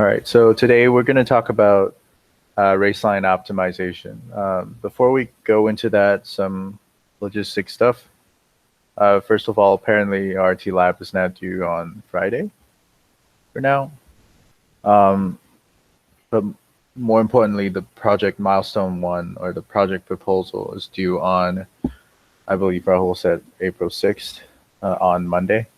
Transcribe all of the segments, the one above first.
All right, so today we're going to talk about Raceline Optimization. Before we go into that, some logistic stuff. First of all, apparently RT Lab is now due on Friday for now. But more importantly, the project milestone 1 or the project proposal is due on, I believe Rahul said April 6th on Monday.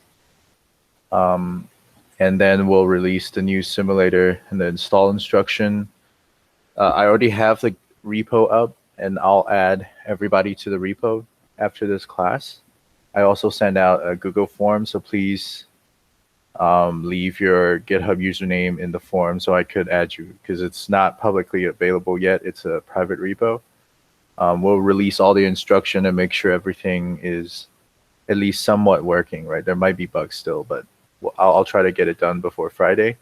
And then we'll release the new simulator and the install instruction. I already have the repo up, and I'll add everybody to the repo after this class. I also send out a Google form, so please leave your GitHub username in the form so I could add you, because it's not publicly available yet. It's a private repo. We'll release all the instruction and make sure everything is at least somewhat working, right? There might be bugs still, but I'll try to get it done before Friday.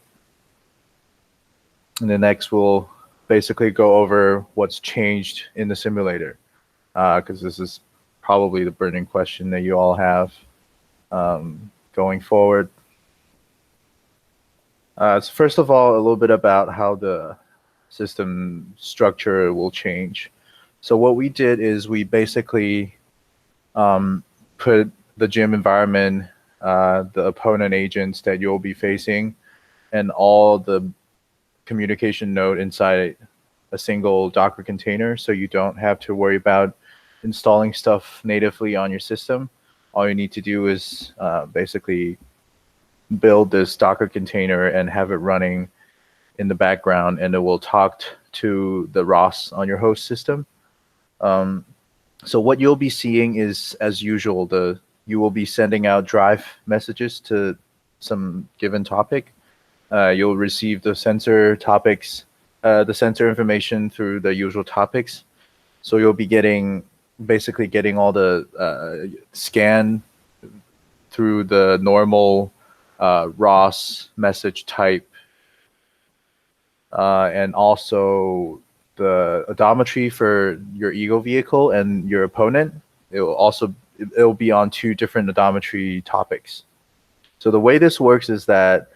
And then next we'll basically go over what's changed in the simulator, because this is probably the burning question that you all have going forward. So first of all, a little bit about how the system structure will change. So what we did is we basically put the gym environment, the opponent agents that you'll be facing, and all the communication node inside a single Docker container, so you don't have to worry about installing stuff natively on your system. All you need to do is basically build this Docker container and have it running in the background, and it will talk to the ROS on your host system. So what you'll be seeing is, as usual, you will be sending out drive messages to some given topic. You'll receive the sensor topics, the sensor information through the usual topics. So you'll be basically getting all the scan through the normal ROS message type, and also the odometry for your ego vehicle and your opponent. It'll be on 2 different odometry topics. So the way this works is that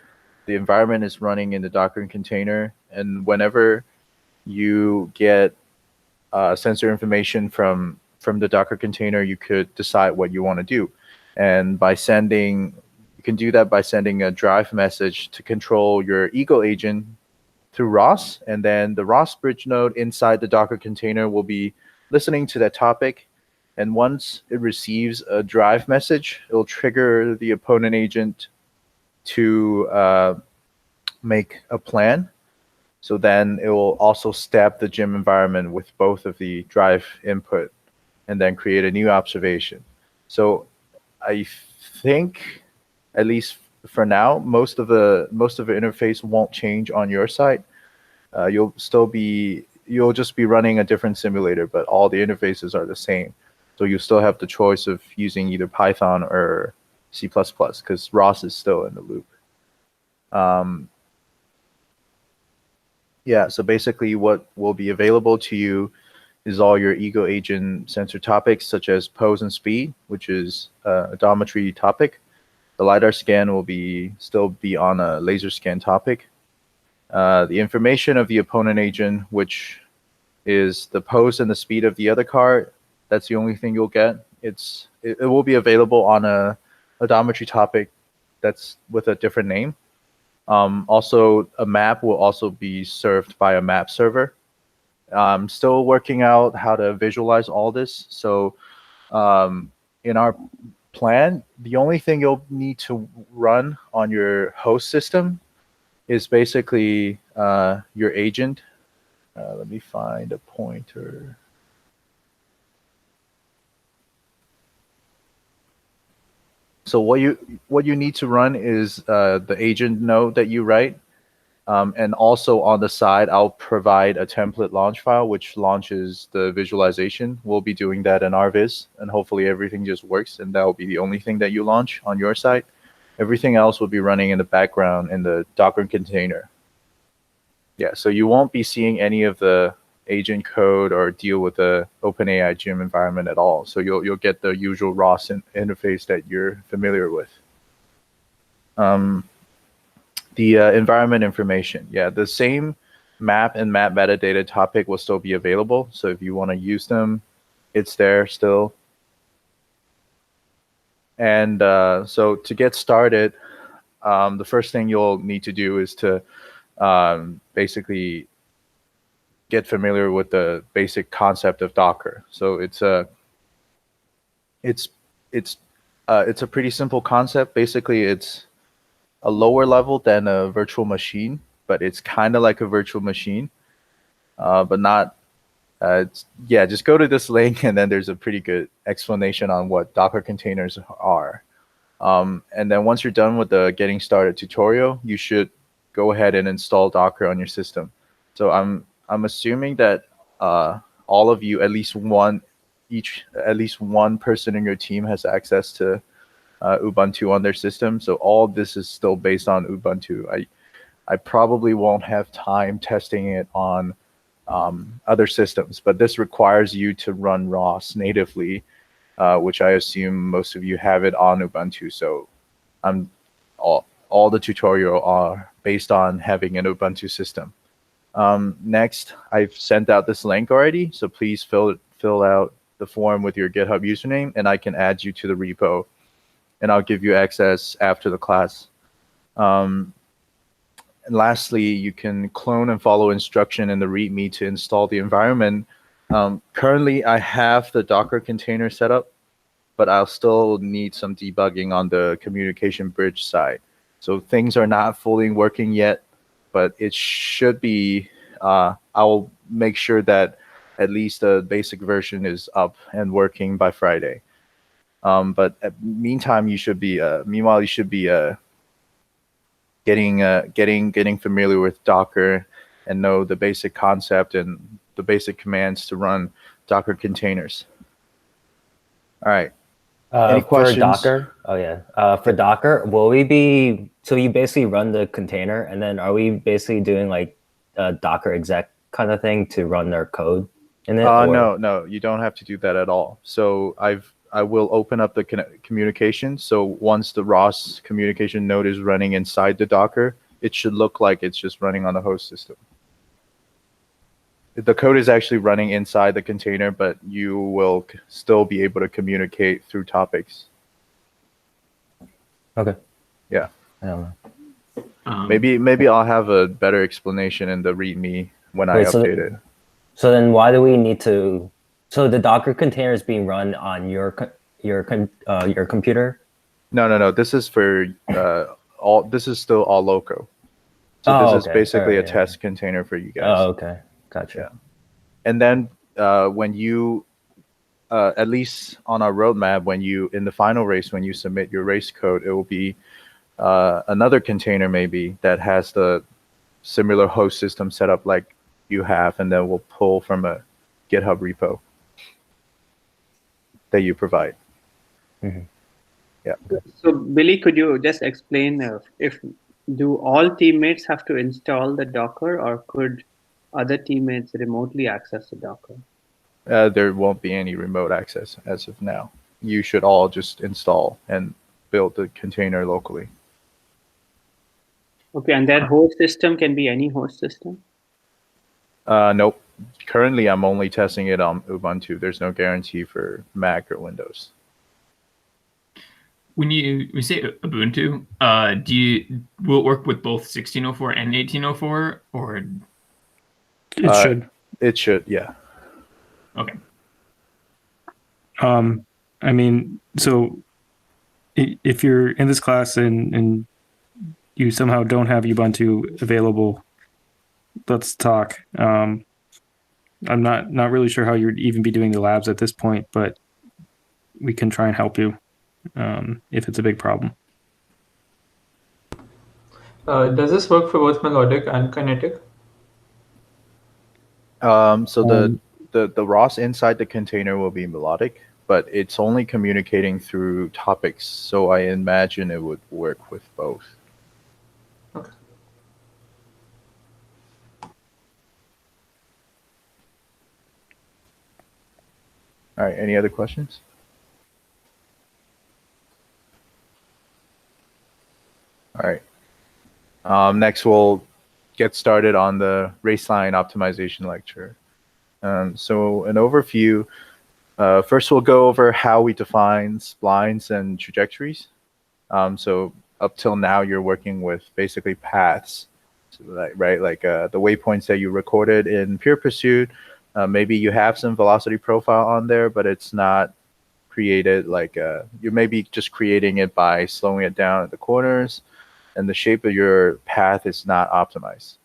the environment is running in the Docker container, and whenever you get sensor information from the Docker container, you could decide what you want to do. And you can do that by sending a drive message to control your ego agent through ROS, and then the ROS bridge node inside the Docker container will be listening to that topic. And once it receives a drive message, it'll trigger the opponent agent to make a plan. So then it will also stab the gym environment with both of the drive input and then create a new observation. So I think, at least for now, most of the interface won't change on your side. You'll just be running a different simulator, but all the interfaces are the same. So you still have the choice of using either Python or C++, because ROS is still in the loop. Yeah, so basically what will be available to you is all your ego agent sensor topics, such as pose and speed, which is a odometry topic. The LiDAR scan will still be on a laser scan topic. The information of the opponent agent, which is the pose and the speed of the other car, that's the only thing you'll get. It will be available on a odometry topic that's with a different name. Also, a map will also be served by a map server. I'm still working out how to visualize all this. So in our plan, the only thing you'll need to run on your host system is basically your agent. Let me find a pointer. So what you need to run is the agent node that you write, and also on the side, I'll provide a template launch file which launches the visualization. We'll be doing that in RViz, and hopefully everything just works, and that will be the only thing that you launch on your side. Everything else will be running in the background in the Docker container. Yeah, so you won't be seeing any of the agent code or deal with the OpenAI gym environment at all. So you'll get the usual ROS interface that you're familiar with. The environment information. Yeah, the same map and map metadata topic will still be available. So if you want to use them, it's there still. And so to get started, the first thing you'll need to do is to basically get familiar with the basic concept of Docker. So it's a pretty simple concept. Basically, it's a lower level than a virtual machine, but it's kind of like a virtual machine, but not. Just go to this link, and then there's a pretty good explanation on what Docker containers are. And then once you're done with the getting started tutorial, you should go ahead and install Docker on your system. So I'm assuming that all of you, at least one person in your team has access to Ubuntu on their system. So all this is still based on Ubuntu. I probably won't have time testing it on other systems, but this requires you to run ROS natively, which I assume most of you have it on Ubuntu. So all the tutorial are based on having an Ubuntu system. Next, I've sent out this link already, so please fill out the form with your GitHub username, and I can add you to the repo, and I'll give you access after the class. And lastly, you can clone and follow instruction in the README to install the environment. Currently, I have the Docker container set up, but I'll still need some debugging on the communication bridge side. So things are not fully working yet, but it should be. I'll make sure that at least the basic version is up and working by Friday. But meanwhile, you should be getting familiar with Docker and know the basic concept and the basic commands to run Docker containers. All right. Any questions? For Docker? Oh yeah. For Docker, will we be, so you basically run the container, and then are we basically doing like a Docker exec kind of thing to run their code in it? No, you don't have to do that at all. So I will open up the communication. So once the ROS communication node is running inside the Docker, it should look like it's just running on the host system. The code is actually running inside the container, but you will still be able to communicate through topics. Okay. Yeah. I don't know. Maybe I'll have a better explanation in the README when I update it. So then why do we need to? So the Docker container is being run on your computer? No. This is for all. This is still all local. So this is basically a test container for you guys. Oh, okay. Gotcha. Yeah. And then when you, at least on our roadmap, in the final race, when you submit your race code, it will be another container maybe that has the similar host system set up like you have, and then we'll pull from a GitHub repo that you provide. Mm-hmm. Yeah. So Billy, could you just explain do all teammates have to install the Docker, or could other teammates remotely access the Docker? There won't be any remote access as of now. You should all just install and build the container locally. Okay, and that host system can be any host system? Nope. Currently, I'm only testing it on Ubuntu. There's no guarantee for Mac or Windows. When you say Ubuntu, will it work with both 1604 and 1804, or? It should. It should, yeah. Okay. I mean, so if you're in this class and you somehow don't have Ubuntu available, let's talk. I'm not really sure how you'd even be doing the labs at this point, but we can try and help you if it's a big problem. Does this work for both melodic and kinetic? So the ROS inside the container will be melodic, but it's only communicating through topics. So I imagine it would work with both. Okay. All right. Any other questions? All right. Next, we'll get started on the Raceline Optimization lecture. So an overview, first we'll go over how we define splines and trajectories. So up till now, you're working with basically paths, so like the waypoints that you recorded in Pure Pursuit. Maybe you have some velocity profile on there, but it's not created like you may be just creating it by slowing it down at the corners, and the shape of your path is not optimized.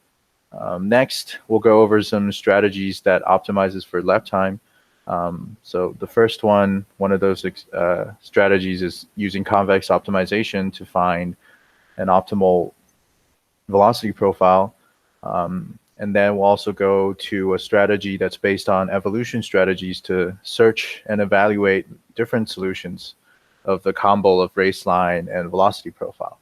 Next, we'll go over some strategies that optimizes for left time. So the first one of those strategies is using convex optimization to find an optimal velocity profile. And then we'll also go to a strategy that's based on evolution strategies to search and evaluate different solutions of the combo of raceline and velocity profile.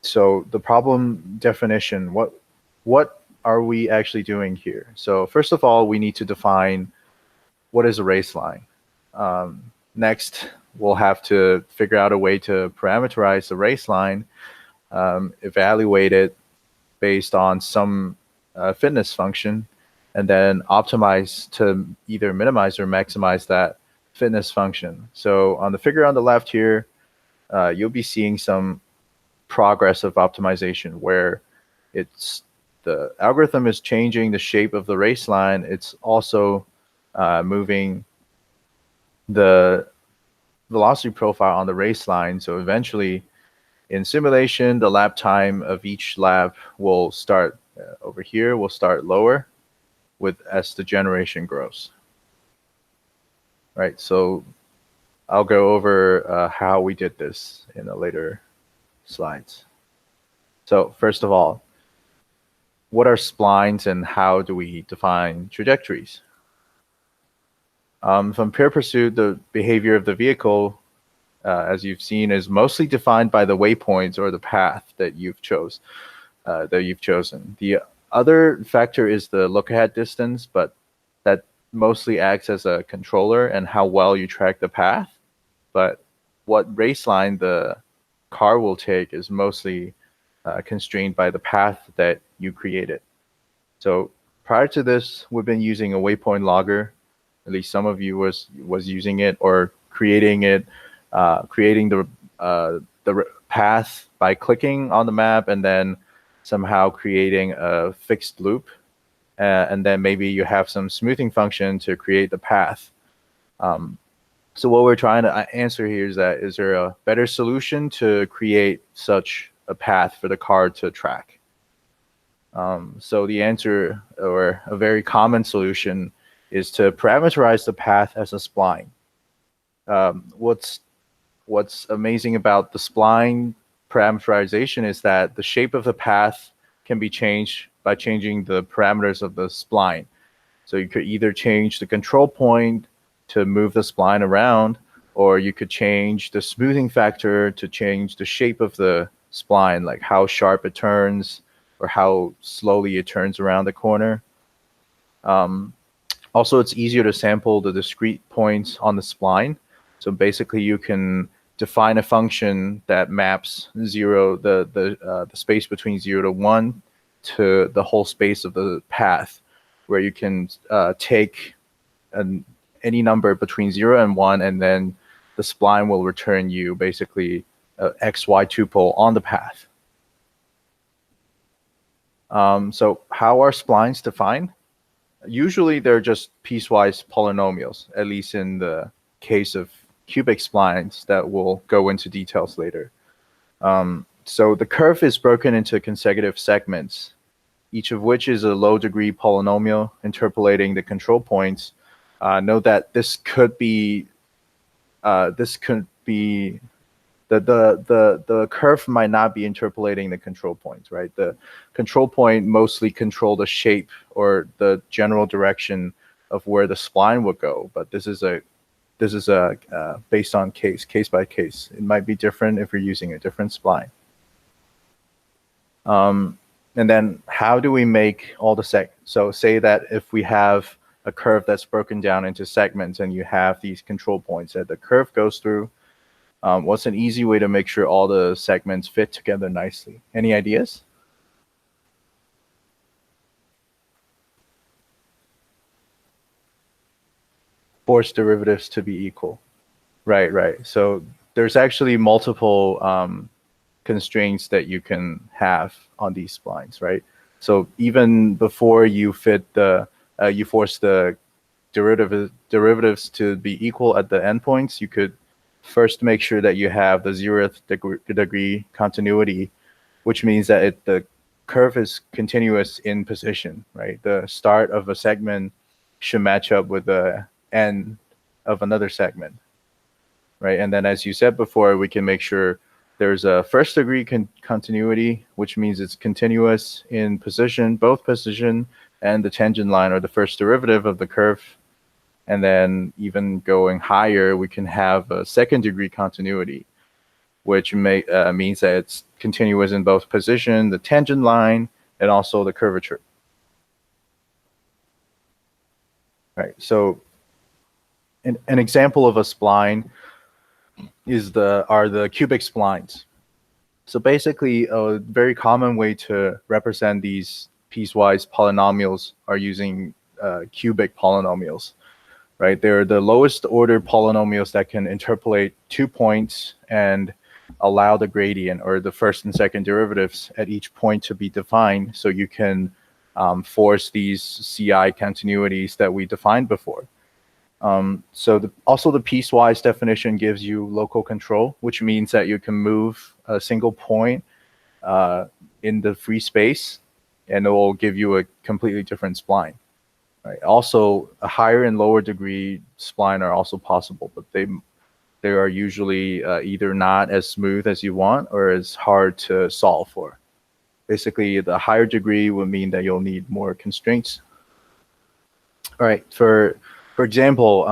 So the problem definition, what are we actually doing here? So first of all, we need to define what is a raceline. Next, we'll have to figure out a way to parameterize the raceline, evaluate it based on some fitness function, and then optimize to either minimize or maximize that fitness function. So on the figure on the left here, you'll be seeing some progress of optimization where the algorithm is changing the shape of the raceline. It's also moving the velocity profile on the raceline. So eventually, in simulation, the lap time of each lap will start over here, will start lower as the generation grows. Right, so I'll go over how we did this in a later slides. So first of all, what are splines and how do we define trajectories? From Pure Pursuit, the behavior of the vehicle, as you've seen, is mostly defined by the waypoints or the path that you've chosen. The other factor is the look-ahead distance, but that mostly acts as a controller and how well you track the path. But what raceline the car will take is mostly constrained by the path that you created. So prior to this, we've been using a waypoint logger. At least some of you was using it or creating it, creating the path by clicking on the map and then somehow creating a fixed loop. And then maybe you have some smoothing function to create the path. So what we're trying to answer here is that, is there a better solution to create such a path for the car to track? So the answer, or a very common solution, is to parameterize the path as a spline. What's amazing about the spline parameterization is that the shape of the path can be changed by changing the parameters of the spline. So you could either change the control point to move the spline around, or you could change the smoothing factor to change the shape of the spline, like how sharp it turns or how slowly it turns around the corner. Also, it's easier to sample the discrete points on the spline. So basically, you can define a function that maps the space between 0 to 1 to the whole space of the path, where you can take any number between 0 and 1, and then the spline will return you basically XY tuple on the path. So how are splines defined? Usually they're just piecewise polynomials, at least in the case of cubic splines that we'll go into details later. So the curve is broken into consecutive segments, each of which is a low-degree polynomial interpolating the control points. Note that this could be the curve might not be interpolating the control points, right? The control point mostly control the shape or the general direction of where the spline would go, but this is a based on case by case. It might be different if you're using a different spline. And then how do we make all the so say that if we have a curve that's broken down into segments and you have these control points that the curve goes through, What's an easy way to make sure all the segments fit together nicely? Any ideas? Force derivatives to be equal. Right, right. So there's actually multiple constraints that you can have on these splines, right? So even before you fit the, you force the derivatives to be equal at the endpoints, you could first make sure that you have the 0th degree continuity, which means that the curve is continuous in position, right? The start of a segment should match up with the end of another segment, right? And then, as you said before, we can make sure there's a first degree continuity, which means it's continuous in position, both position and the tangent line, or the first derivative of the curve. And then even going higher, we can have a second degree continuity, which means that it's continuous in both position, the tangent line, and also the curvature. Right. So an example of a spline are the cubic splines. So basically, a very common way to represent these piecewise polynomials are using cubic polynomials, right? They're the lowest order polynomials that can interpolate 2 points and allow the gradient, or the first and second derivatives at each point, to be defined, so you can force these CI continuities that we defined before. Also the piecewise definition gives you local control, which means that you can move a single point in the free space, and it will give you a completely different spline. Right. Also, a higher and lower degree spline are also possible, but they are usually either not as smooth as you want or as hard to solve for. Basically, the higher degree would mean that you'll need more constraints. All right. For example,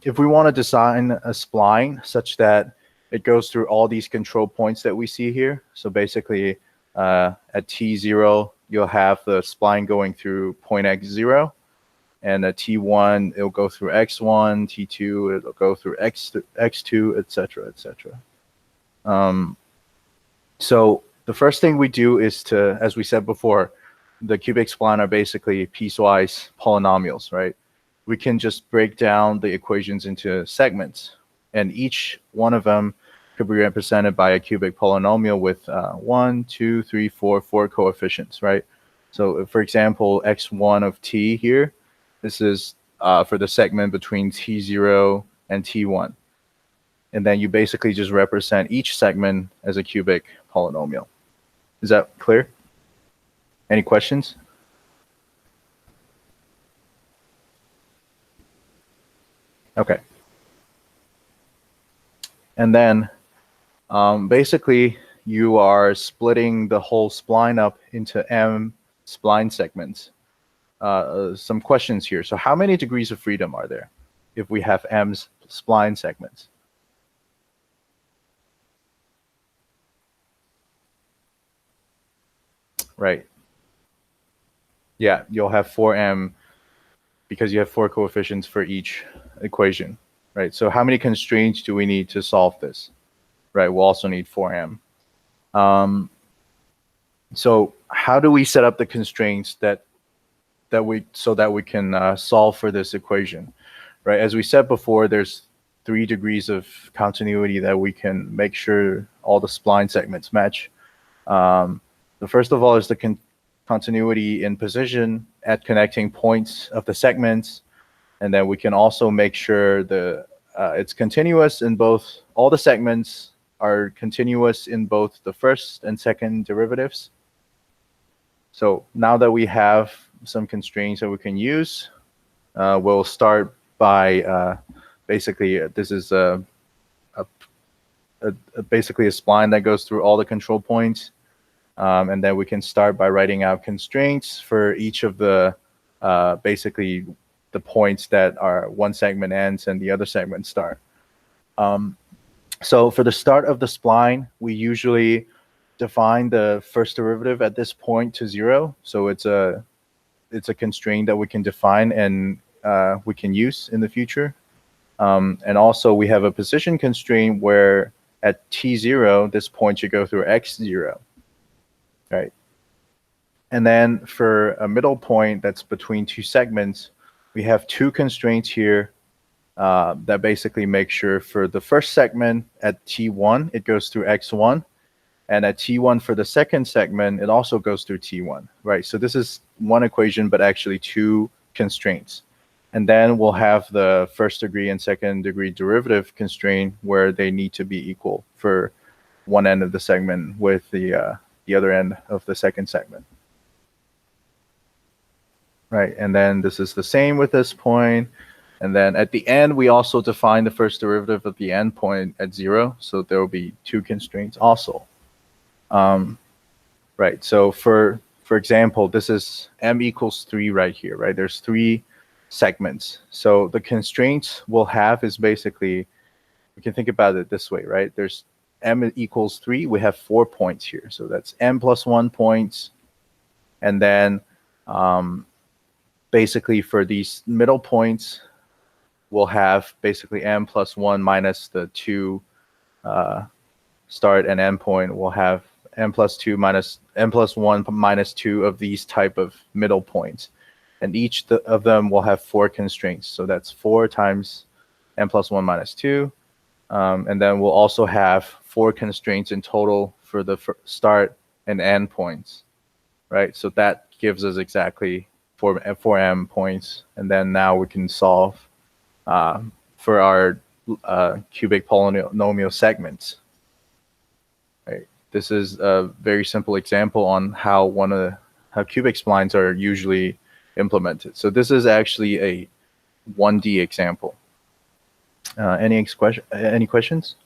if we want to design a spline such that it goes through all these control points that we see here. So basically, at T0, you'll have the spline going through point X0. And at T1, it'll go through X1, T2, it'll go through X2, etc., etc. So the first thing we do is to, as we said before, the cubic spline are basically piecewise polynomials, right? We can just break down the equations into segments, and each one of them could be represented by a cubic polynomial with 1, 2, 3, 4 coefficients, right? So for example, x1 of t here, this is for the segment between T0 and T1. And then you basically just represent each segment as a cubic polynomial. Is that clear? Any questions? Okay. And then basically you are splitting the whole spline up into m spline segments. Some questions here. So how many degrees of freedom are there if we have m spline segments? Right. Yeah, you'll have 4m because you have 4 coefficients for each equation, right? So how many constraints do we need to solve this? Right, we'll also need 4m. So how do we set up the constraints so that we can solve for this equation, right? As we said before, there's 3 degrees of continuity that we can make sure all the spline segments match. The first of all is the continuity in position at connecting points of the segments, and then we can also make sure it's continuous in both. All the segments are continuous in both the first and second derivatives. So now that we have some constraints that we can use, we'll start by basically this is basically a spline that goes through all the control points, and then we can start by writing out constraints for each of the basically the points that are one segment ends and the other segment start. So for the start of the spline, we usually define the first derivative at this point to 0. So it's a constraint that we can define and we can use in the future. And also we have a position constraint where at t0, this point should go through x0, right? And then for a middle point that's between two segments, we have two constraints here that basically make sure for the first segment at t1, it goes through x1. And at t1 for the second segment, it also goes through t1, right? So this is one equation, but actually two constraints. And then we'll have the first degree and second degree derivative constraint where they need to be equal for one end of the segment with the other end of the second segment. Right, and then this is the same with this point. And then at the end, we also define the first derivative of the end point at 0. So there will be two constraints also. Right, so for example, this is m equals 3 right here, right? There's 3 segments. So the constraints we'll have is basically, we can think about it this way, right? There's m equals 3. We have 4 points here. So that's m plus 1 points. And then basically for these middle points, we'll have basically m plus 1 minus the 2 start and end point. We'll have m plus 2 minus m plus 1 minus 2 of these type of middle points. And each of them will have 4 constraints. So that's 4 times m plus 1 minus 2. And then we'll also have 4 constraints in total for the start and end points, right? So that gives us exactly 4 m points. And then now we can solve for our cubic polynomial segments. Right. This is a very simple example on how how cubic splines are usually implemented. So this is actually a 1D example. Any questions?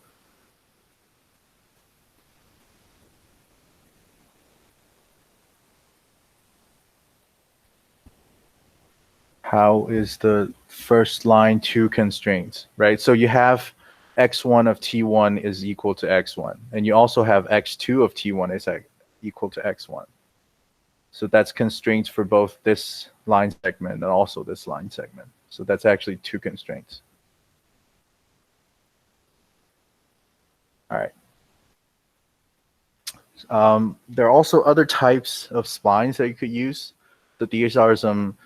How is the first line 2 constraints, right? So you have x1 of t1 is equal to x1, and you also have x2 of t1 is equal to x1. So that's constraints for both this line segment and also this line segment. So that's actually 2 constraints. All right. There are also other types of splines that you could use. But these are some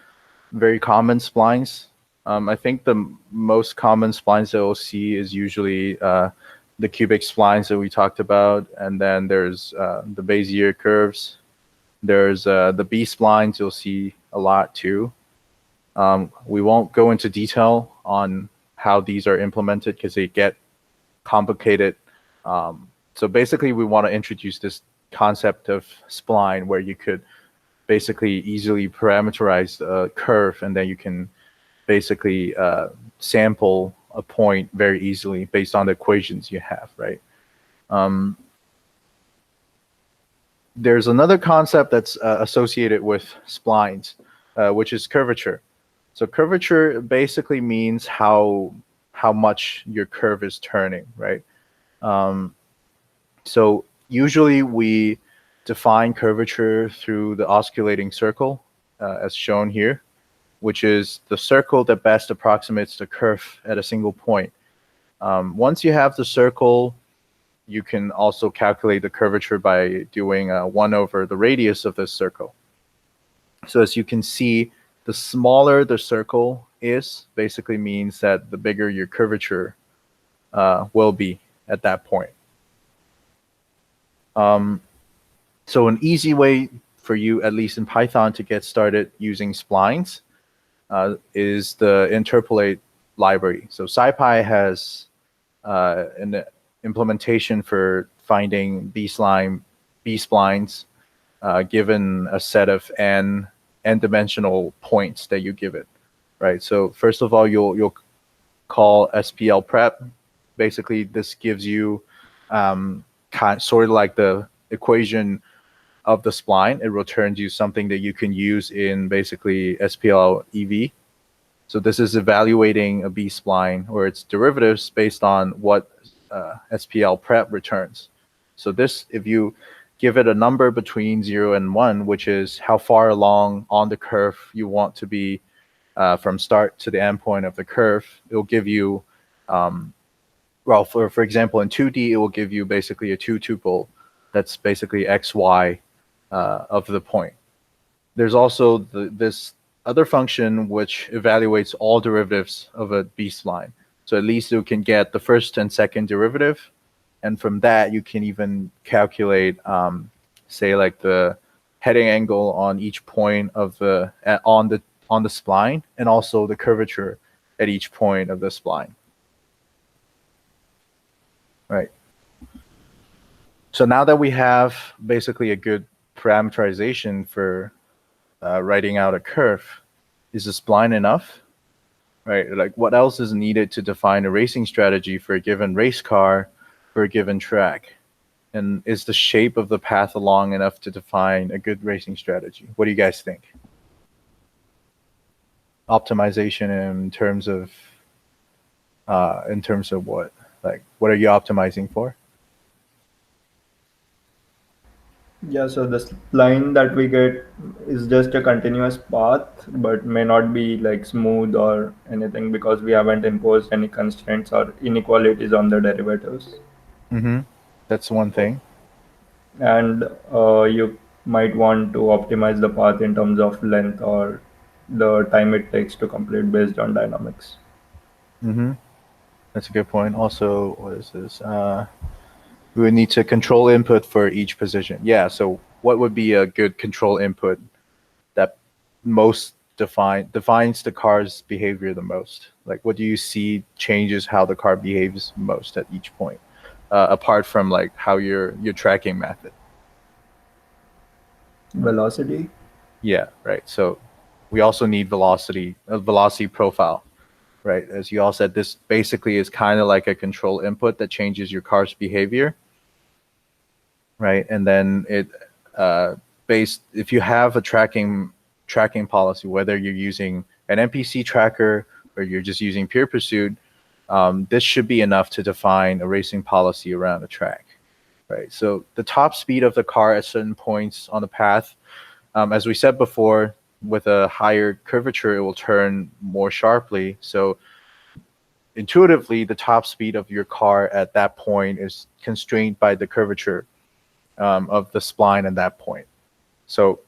very common splines. I think the most common splines that we'll see is usually the cubic splines that we talked about, and then there's the Bezier curves. There's the B-splines you'll see a lot too. We won't go into detail on how these are implemented because they get complicated. So basically, we want to introduce this concept of spline where you could basically easily parameterize a curve, and then you can basically sample a point very easily based on the equations you have, right? There's another concept that's associated with splines, which is curvature. So curvature basically means how much your curve is turning, right? So usually we define curvature through the osculating circle, as shown here, which is the circle that best approximates the curve at a single point. Once you have the circle, you can also calculate the curvature by doing 1 over the radius of this circle. So as you can see, the smaller the circle is, basically means that the bigger your curvature will be at that point. So an easy way for you, at least in Python, to get started using splines is the interpolate library. So SciPy has an implementation for finding B-splines given a set of n-dimensional points that you give it, right? So first of all, you'll call SPL prep. Basically, this gives you sort of like the equation of the spline. It returns you something that you can use in basically SPL EV. So this is evaluating a B-spline or its derivatives based on what SPL prep returns. So this, if you give it a number between 0 and 1, which is how far along on the curve you want to be from start to the end point of the curve, it'll give you well, for example, in 2D, it will give you basically a two tuple that's basically x, y of the point. There's also this other function which evaluates all derivatives of a B-spline. So at least you can get the first and second derivative, and from that you can even calculate, say, like the heading angle on each point of the on the spline, and also the curvature at each point of the spline. Right. So now that we have basically a good parameterization for writing out a curve, is the spline enough? Right? Like, what else is needed to define a racing strategy for a given race car for a given track? And is the shape of the path long enough to define a good racing strategy? What do you guys think? Optimization in terms of what? Like, what are you optimizing for? Yeah, so this line that we get is just a continuous path, but may not be like smooth or anything because we haven't imposed any constraints or inequalities on the derivatives. Mm-hmm. That's one thing. And you might want to optimize the path in terms of length or the time it takes to complete based on dynamics. Mm-hmm. That's a good point. Also, what is this? We would need to control input for each position. Yeah, so what would be a good control input that most defines the car's behavior the most? Like, what do you see changes how the car behaves most at each point, apart from like how your tracking method? Velocity. Yeah, right. So we also need velocity, a velocity profile, right? As you all said, this basically is kind of like a control input that changes your car's behavior. Right, and then it if you have a tracking policy, whether you're using an NPC tracker or you're just using Pure Pursuit, this should be enough to define a racing policy around a track. Right, so the top speed of the car at certain points on the path, as we said before, with a higher curvature, it will turn more sharply. So intuitively, the top speed of your car at that point is constrained by the curvature of the spline at that point. So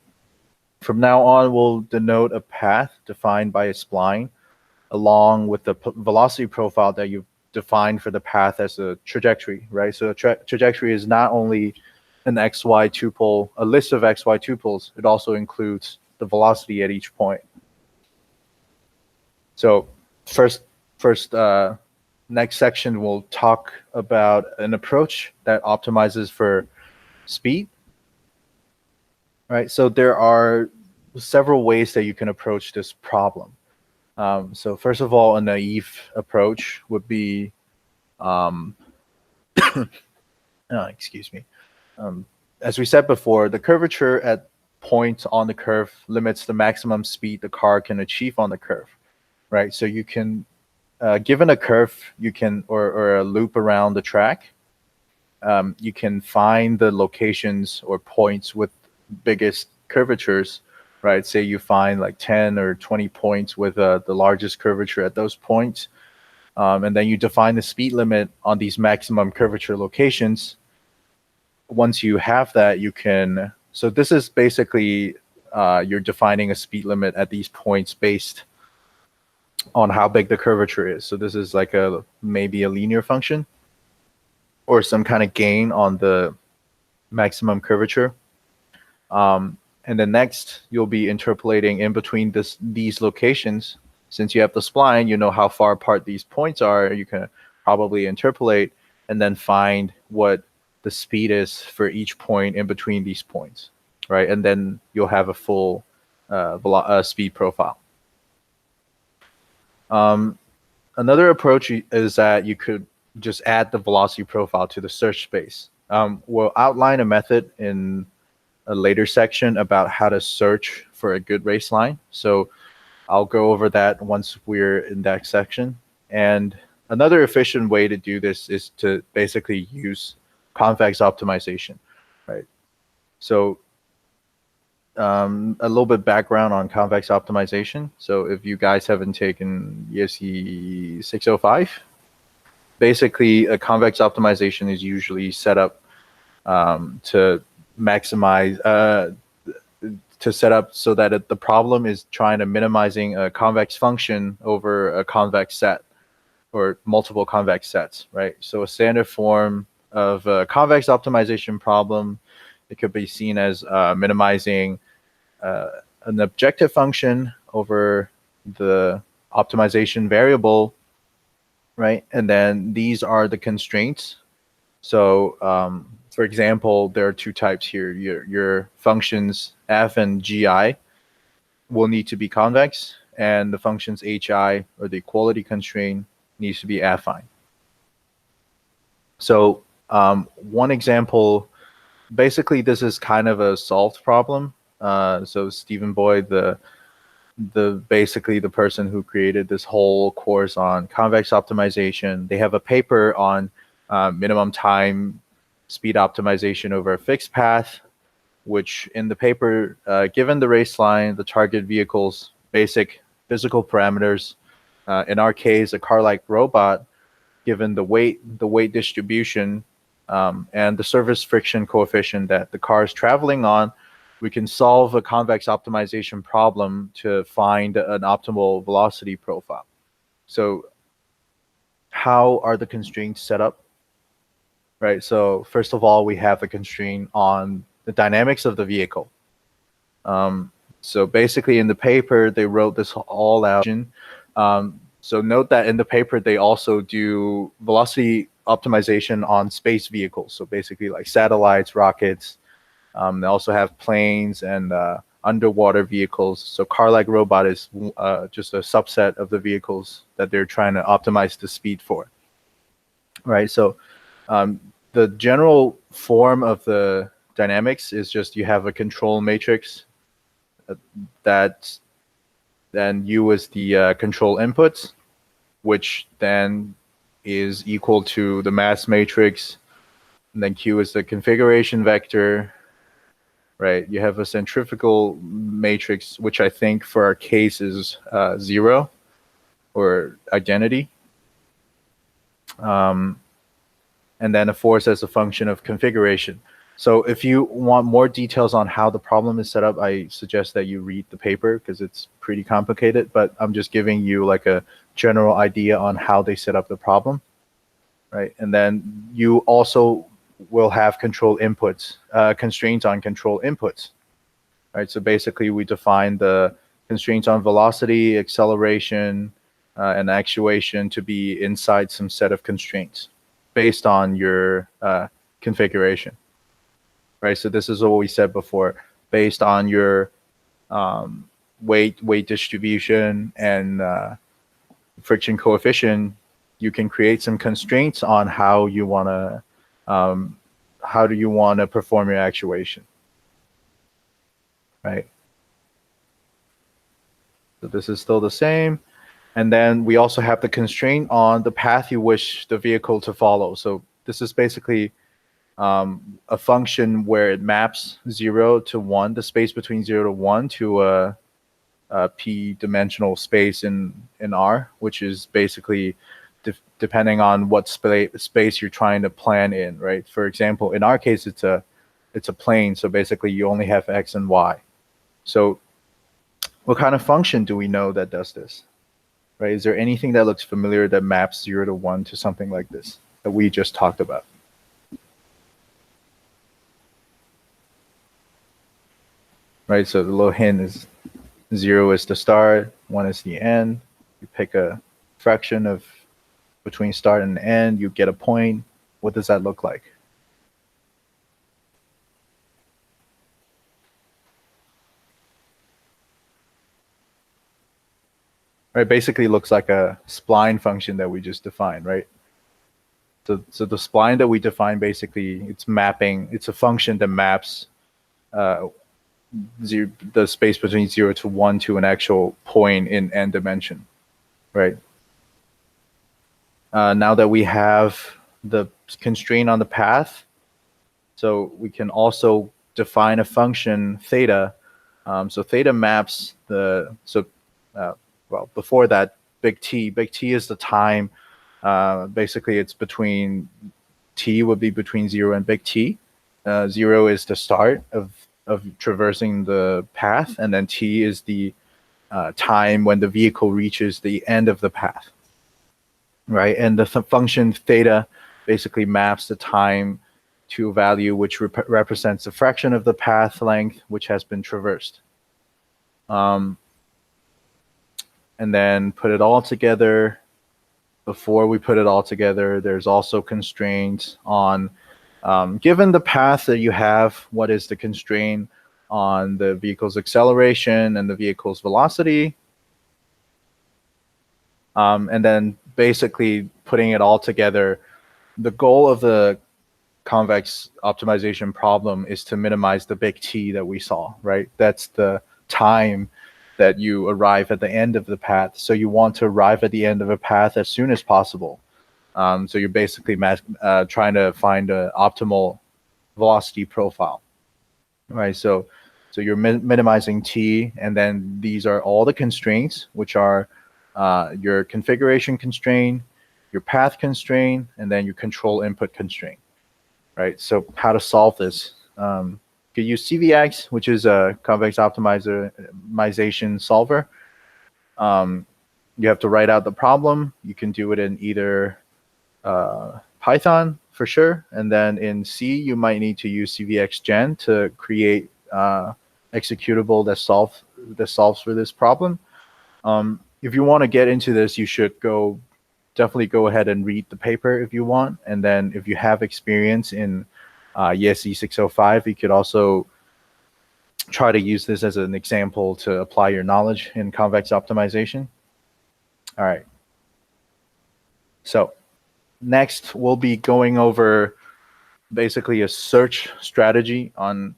from now on, we'll denote a path defined by a spline along with the velocity profile that you've defined for the path as a trajectory, right? So a trajectory is not only an XY tuple, a list of XY tuples, it also includes the velocity at each point. So next section, we'll talk about an approach that optimizes for speed. Right, so there are several ways that you can approach this problem. So first of all, a naive approach would be, excuse me. As we said before, the curvature at points on the curve limits the maximum speed the car can achieve on the curve. Right, so you can, given a curve, you can or a loop around the track, you can find the locations or points with biggest curvatures, right? Say you find like 10 or 20 points with the largest curvature at those points, and then you define the speed limit on these maximum curvature locations. Once you have that, you can, so this is basically you're defining a speed limit at these points based on how big the curvature is. So this is like maybe a linear function or some kind of gain on the maximum curvature. And then next, you'll be interpolating in between these locations. Since you have the spline, you know how far apart these points are. You can probably interpolate and then find what the speed is for each point in between these points, right? And then you'll have a full speed profile. Another approach is that you could just add the velocity profile to the search space. We'll outline a method in a later section about how to search for a good race line. So I'll go over that once we're in that section. And another efficient way to do this is to basically use convex optimization, right? So a little bit background on convex optimization. So if you guys haven't taken ESE 605, basically a convex optimization is usually set up to maximize to set up so that the problem is trying to minimizing a convex function over a convex set or multiple convex sets, right? So a standard form of a convex optimization problem, it could be seen as minimizing an objective function over the optimization variable, right? And then these are the constraints. So for example, there are two types here. Your functions f and gi will need to be convex, and the functions hi, or the equality constraint, needs to be affine. So one example, basically this is kind of a solved problem. So Stephen Boyd, basically the person who created this whole course on convex optimization, they have a paper on minimum time speed optimization over a fixed path, which in the paper, given the raceline, the target vehicle's basic physical parameters, in our case, a car-like robot, given the weight distribution, and the surface friction coefficient that the car is traveling on, we can solve a convex optimization problem to find an optimal velocity profile. So how are the constraints set up? Right. So first of all, we have a constraint on the dynamics of the vehicle. So basically in the paper, they wrote this all out. So note that in the paper, they also do velocity optimization on space vehicles. So basically like satellites, rockets. They also have planes and underwater vehicles. So car-like robot is just a subset of the vehicles that they're trying to optimize the speed for. Right. So the general form of the dynamics is just you have a control matrix that then U is the control inputs, which then is equal to the mass matrix, and then Q is the configuration vector, right? You have a centrifugal matrix, which I think for our case is 0 or identity. And then a force as a function of configuration. So if you want more details on how the problem is set up, I suggest that you read the paper because it's pretty complicated, but I'm just giving you like a general idea on how they set up the problem, right? And then you also will have control inputs, constraints on control inputs, right? So basically we define the constraints on velocity, acceleration, and actuation to be inside some set of constraints based on your configuration. Right, so this is what we said before. Based on your weight distribution and friction coefficient, you can create some constraints on how you want to perform your actuation. Right. So this is still the same. And then we also have the constraint on the path you wish the vehicle to follow. So this is basically a function where it maps 0 to 1, the space between 0 to 1, to a p-dimensional space in R, which is basically depending on what space you're trying to plan in, right? For example, in our case, it's a plane, so basically you only have x and y. So what kind of function do we know that does this? Right? Is there anything that looks familiar that maps 0 to 1 to something like this that we just talked about? Right, so the little hint is 0 is the start, 1 is the end. You pick a fraction of between start and end, you get a point. What does that look like? Right, basically looks like a spline function that we just defined, right? So the spline that we define, basically, it's a function that maps the space between 0 to 1 to an actual point in n dimension, right? Now that we have the constraint on the path, so we can also define a function theta. So theta maps well, before that, big T is the time Basically, it's between t would be between 0 and big T. 0 is the start of traversing the path, and then t is the time when the vehicle reaches the end of the path, right? And the function theta basically maps the time to a value which represents a fraction of the path length which has been traversed. And then put it all together. Before we put it all together, there's also constraints on, given the path that you have, what is the constraint on the vehicle's acceleration and the vehicle's velocity? And then basically putting it all together, the goal of the convex optimization problem is to minimize the big T that we saw, right? That's the time that you arrive at the end of the path. So you want to arrive at the end of a path as soon as possible. So you're basically trying to find an optimal velocity profile, right? So you're minimizing T, and then these are all the constraints, which are your configuration constraint, your path constraint, and then your control input constraint, right? So how to solve this? You could use CVX, which is a convex optimization solver. You have to write out the problem. You can do it in either Python for sure, and then in C you might need to use CVX-gen to create executable that solves for this problem. If you want to get into this, you should definitely go ahead and read the paper if you want, and then if you have experience in ESE 605, you could also try to use this as an example to apply your knowledge in convex optimization. All right. So next, we'll be going over basically a search strategy on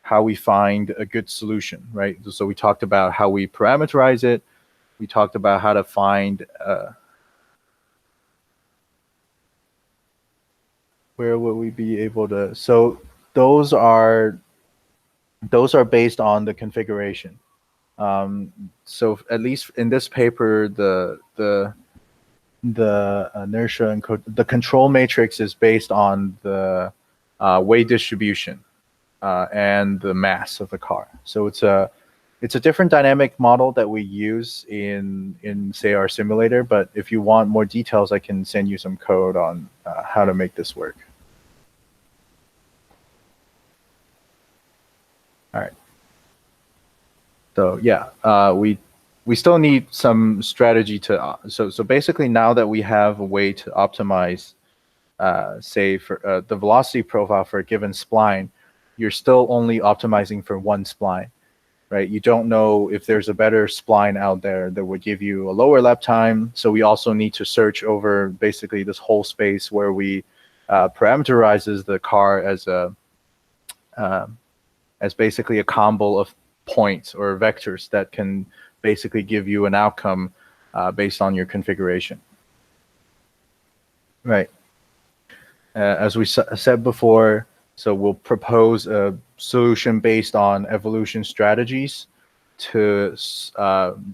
how we find a good solution, right? So we talked about how we parameterize it. We talked about how to find where will we be able to, so those are based on the configuration. So at least in this paper, the inertia and the control matrix is based on the weight distribution and the mass of the car. So it's a different dynamic model that we use in say our simulator. But if you want more details, I can send you some code on how to make this work. All right. So yeah, we still need some strategy to so basically now that we have a way to optimize say for the velocity profile for a given spline, you're still only optimizing for one spline, right? You don't know if there's a better spline out there that would give you a lower lap time. So we also need to search over basically this whole space where we parameterizes the car as basically a combo of points or vectors that can basically give you an outcome based on your configuration. Right. As we said before, so we'll propose a solution based on evolution strategies to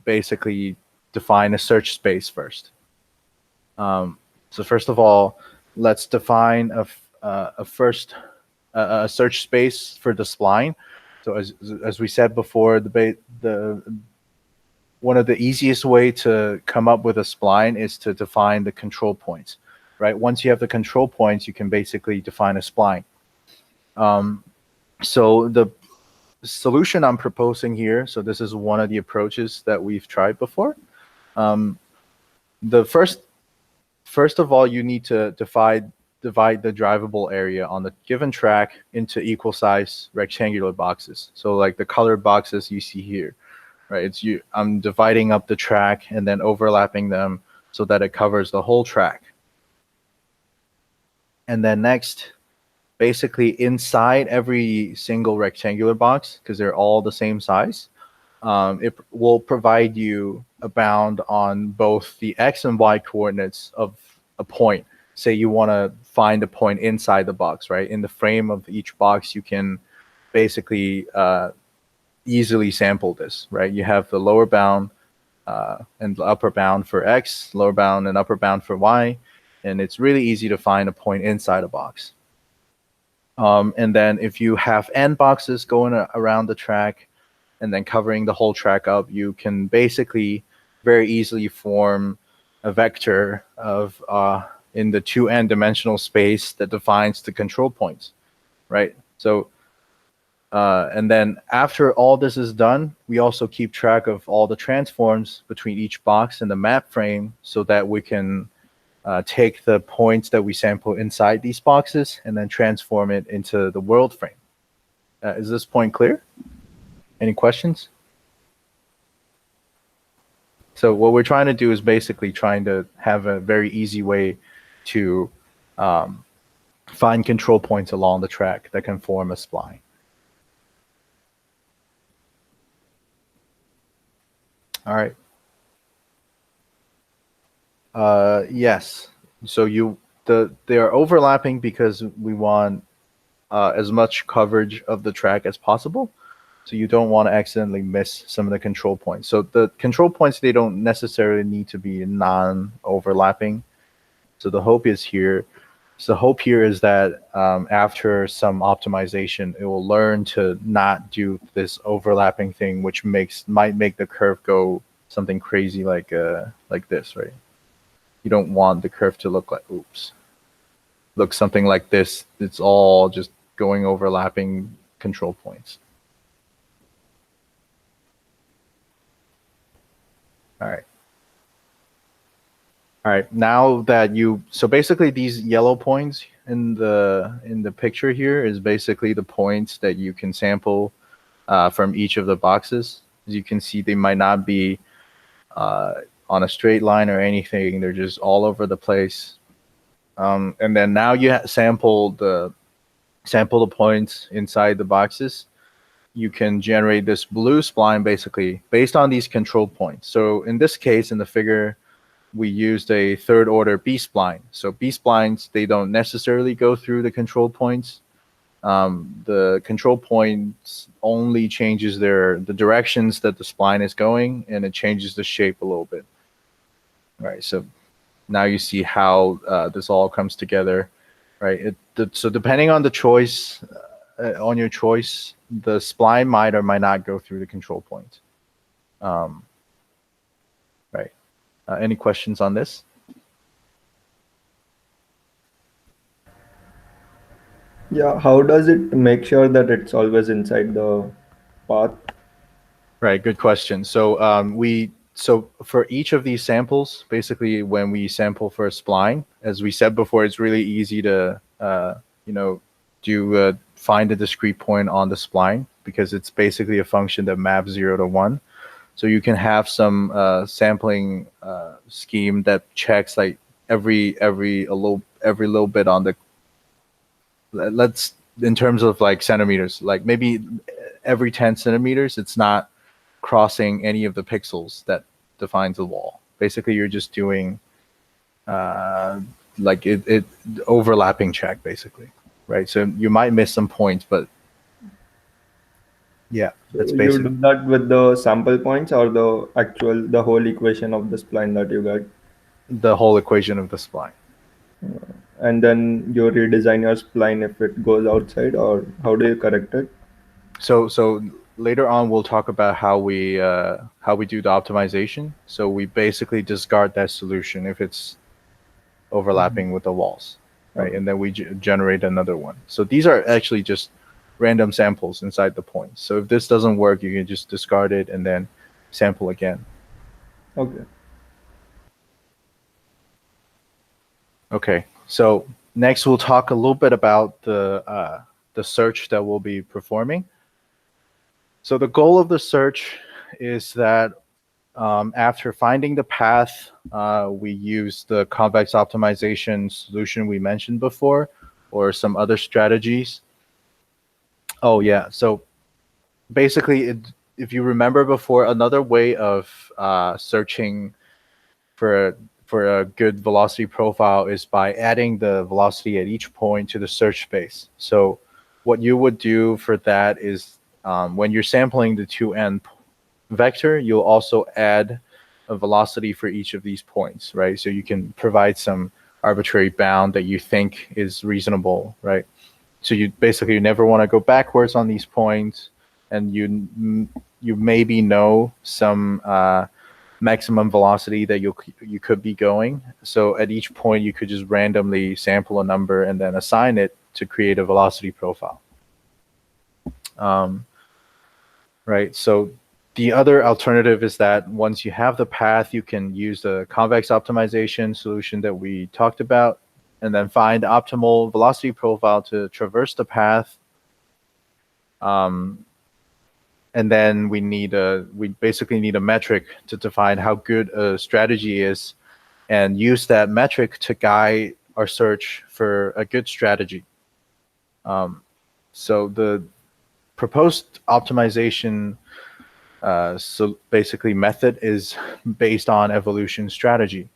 basically define a search space first. So first of all, let's define a search space for the spline. So as we said before, one of the easiest way to come up with a spline is to define the control points, right? Once you have the control points, you can basically define a spline. So the solution I'm proposing here, so this is one of the approaches that we've tried before. The first of all, you need to divide the drivable area on the given track into equal size rectangular boxes. So like the colored boxes you see here, right? I'm dividing up the track and then overlapping them so that it covers the whole track. And then next, basically inside every single rectangular box, because they're all the same size, it will provide you a bound on both the X and Y coordinates of a point. Say you want to find a point inside the box, right? In the frame of each box, you can basically easily sample this, right? You have the lower bound and the upper bound for X, lower bound and upper bound for Y. and it's really easy to find a point inside a box. And then if you have n boxes going around the track and then covering the whole track up, you can basically very easily form a vector of in the 2n dimensional space that defines the control points, right? So and then after all this is done, we also keep track of all the transforms between each box in the map frame so that we can take the points that we sample inside these boxes and then transform it into the world frame. Is this point clear? Any questions? So what we're trying to do is basically trying to have a very easy way to find control points along the track that can form a spline. All right. Yes. So they are overlapping because we want as much coverage of the track as possible. So you don't want to accidentally miss some of the control points. So the control points, they don't necessarily need to be non-overlapping. So the hope is here. So the hope here is that after some optimization, it will learn to not do this overlapping thing, which might make the curve go something crazy like this, right? You don't want the curve to look look something like this. It's all just going overlapping control points. All right. Now that so basically these yellow points in the picture here is basically the points that you can sample from each of the boxes. As you can see, they might not be on a straight line or anything. They're just all over the place. And then now you sample the points inside the boxes. You can generate this blue spline basically based on these control points. So in this case, in the figure, we used a third order B-spline. So B-splines, they don't necessarily go through the control points. The control points only changes the directions that the spline is going, and it changes the shape a little bit. Right, so now you see how this all comes together, right? So depending on the choice, on your choice, the spline might or might not go through the control point. Right. Any questions on this? Yeah, how does it make sure that it's always inside the path? Right, good question. So so for each of these samples, basically when we sample for a spline, as we said before, it's really easy to find a discrete point on the spline because it's basically a function that maps 0 to 1. So you can have some sampling scheme that checks like every little bit on the, let's, in terms of like centimeters, like maybe every 10 centimeters, it's not crossing any of the pixels that defines the wall. Basically, you're just doing like it overlapping check basically, right? So you might miss some points, but yeah, that's You basically. do that with the sample points or the whole equation of the spline that you got? The whole equation of the spline. And then you redesign your spline if it goes outside, or how do you correct it? So later on we'll talk about how we do the optimization. So we basically discard that solution if it's overlapping with the walls, right? Okay. And then we generate another one. So these are actually just random samples inside the points. So if this doesn't work, you can just discard it and then sample again. Okay. Okay. So next we'll talk a little bit about the search that we'll be performing. So the goal of the search is that after finding the path, we use the convex optimization solution we mentioned before, or some other strategies. Oh yeah, so basically, if you remember before, another way of searching for a good velocity profile is by adding the velocity at each point to the search space. So what you would do for that is when you're sampling the 2n vector, you'll also add a velocity for each of these points, right? So you can provide some arbitrary bound that you think is reasonable, right? So you basically never want to go backwards on these points, and you maybe know some maximum velocity that you could be going. So at each point, you could just randomly sample a number and then assign it to create a velocity profile. Right. So the other alternative is that once you have the path, you can use the convex optimization solution that we talked about, and then find the optimal velocity profile to traverse the path. And then we basically need a metric to define how good a strategy is, and use that metric to guide our search for a good strategy. So the proposed optimization so basically method is based on evolution strategy.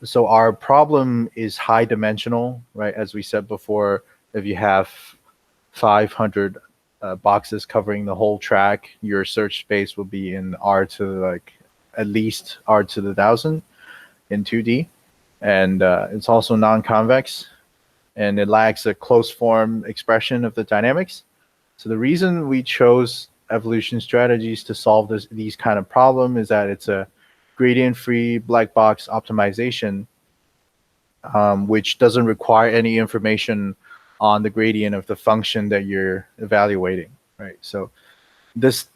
So our problem is high dimensional, right? As we said before, if you have 500 boxes covering the whole track, your search space will be in R to like at least R to the 1000 in 2D. And it's also non-convex, and it lacks a closed form expression of the dynamics. So the reason we chose evolution strategies to solve these kind of problem is that it's a gradient-free black box optimization, which doesn't require any information on the gradient of the function that you're evaluating, right? So this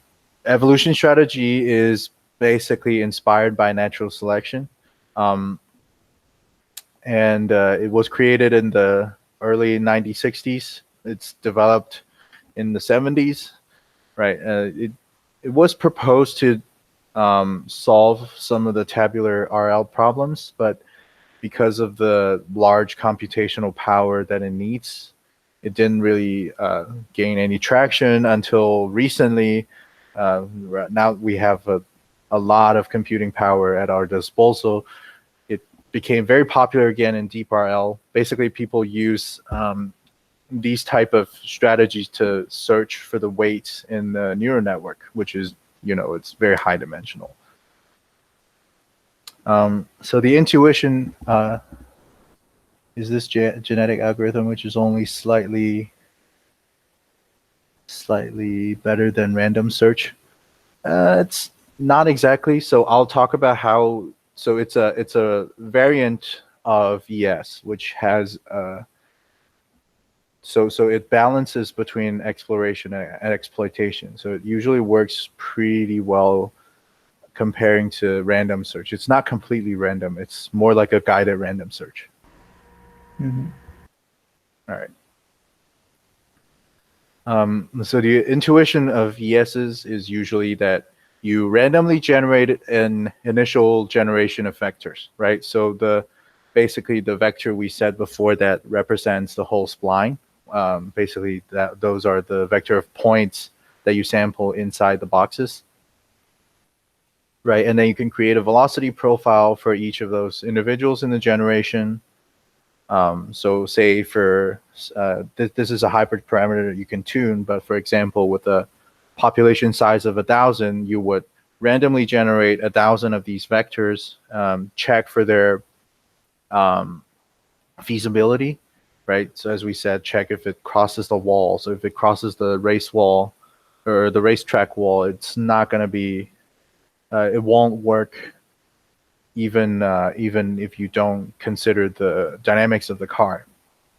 evolution strategy is basically inspired by natural selection. And it was created in the early 1960s. It's developed in the 70s, right? It was proposed to solve some of the tabular RL problems, but because of the large computational power that it needs, it didn't really gain any traction until recently. Now we have a lot of computing power at our disposal. It became very popular again in deep RL. Basically, people use these type of strategies to search for the weights in the neural network, which is, it's very high dimensional. So the intuition is this genetic algorithm, which is only slightly better than random search. It's not exactly. So I'll talk about how. So it's a variant of ES, which has so it balances between exploration and exploitation. So it usually works pretty well comparing to random search. It's not completely random. It's more like a guided random search. Mm-hmm. All right. So the intuition of ESs is usually that you randomly generate an initial generation of vectors, right? So basically the vector we said before that represents the whole spline. Basically those are the vector of points that you sample inside the boxes, right? And then you can create a velocity profile for each of those individuals in the generation. So say for this is a hybrid parameter that you can tune, but for example, with a population size of 1,000, you would randomly generate 1,000 of these vectors, check for their feasibility, right? So as we said, check if it crosses the wall. So if it crosses the race wall or the racetrack wall, it's not going to be, it won't work even if you don't consider the dynamics of the car,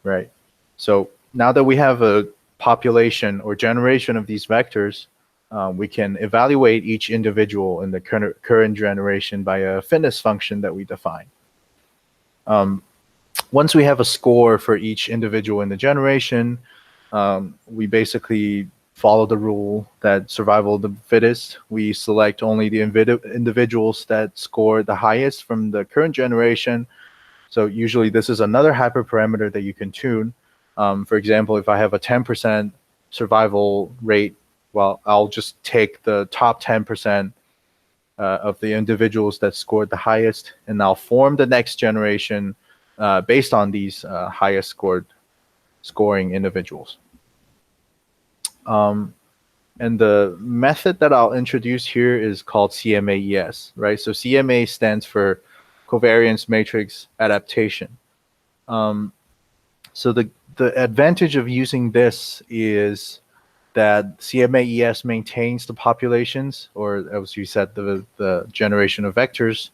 right? So now that we have a population or generation of these vectors, we can evaluate each individual in the current generation by a fitness function that we define. Once we have a score for each individual in the generation, we basically follow the rule that survival of the fittest. We select only the individuals that score the highest from the current generation. So usually this is another hyperparameter that you can tune. For example, if I have a 10% survival rate, well, I'll just take the top 10% of the individuals that scored the highest, and I'll form the next generation based on these highest scoring individuals. And the method that I'll introduce here is called CMA-ES, right? So CMA stands for covariance matrix adaptation. So the advantage of using this is that CMA-ES maintains the populations, or as you said, the generation of vectors.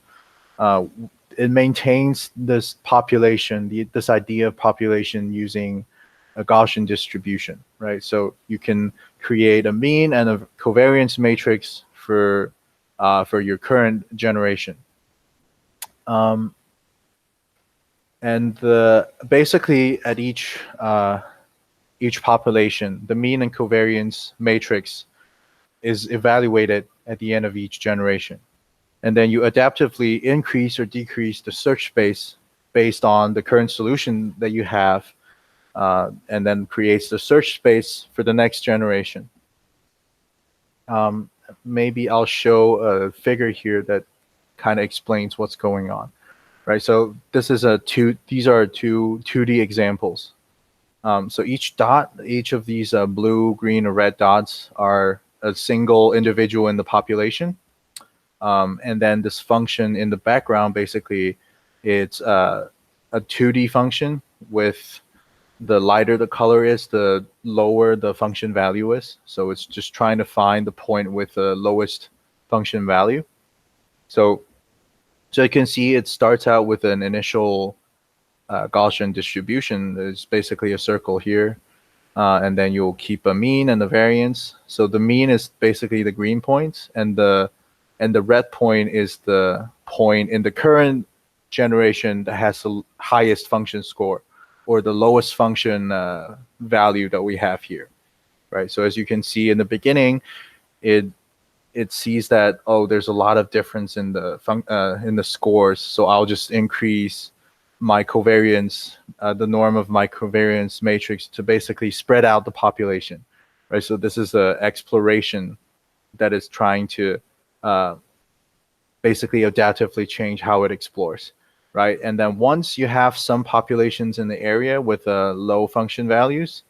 It maintains this population, this idea of population using a Gaussian distribution, right? So you can create a mean and a covariance matrix for your current generation. And basically at each population, the mean and covariance matrix is evaluated at the end of each generation. And then you adaptively increase or decrease the search space based on the current solution that you have, and then creates the search space for the next generation. Maybe I'll show a figure here that kind of explains what's going on, right? So these are two 2D examples. So each of these blue, green, or red dots are a single individual in the population. And then this function in the background, basically, it's a 2D function with the lighter the color is, the lower the function value is. So it's just trying to find the point with the lowest function value. So you can see it starts out with an initial Gaussian distribution. There's basically a circle here. And then you'll keep a mean and the variance. So the mean is basically the green point, and the red point is the point in the current generation that has the highest function score, or the lowest function value that we have here, right? So as you can see in the beginning, it sees that, oh, there's a lot of difference in the scores, so I'll just increase my covariance, the norm of my covariance matrix, to basically spread out the population, right? So this is an exploration that is trying to basically adaptively change how it explores, right? And then once you have some populations in the area with low function values,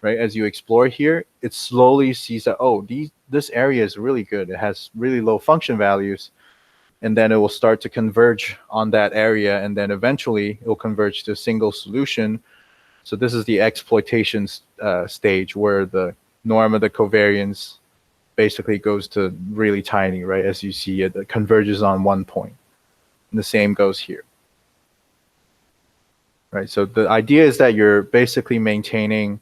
right, as you explore here, it slowly sees that, oh, this area is really good. It has really low function values. And then it will start to converge on that area, and then eventually it will converge to a single solution. So this is the exploitation stage, where the norm of the covariance basically goes to really tiny, right? As you see, it converges on one point. And the same goes here, right? So the idea is that you're basically maintaining,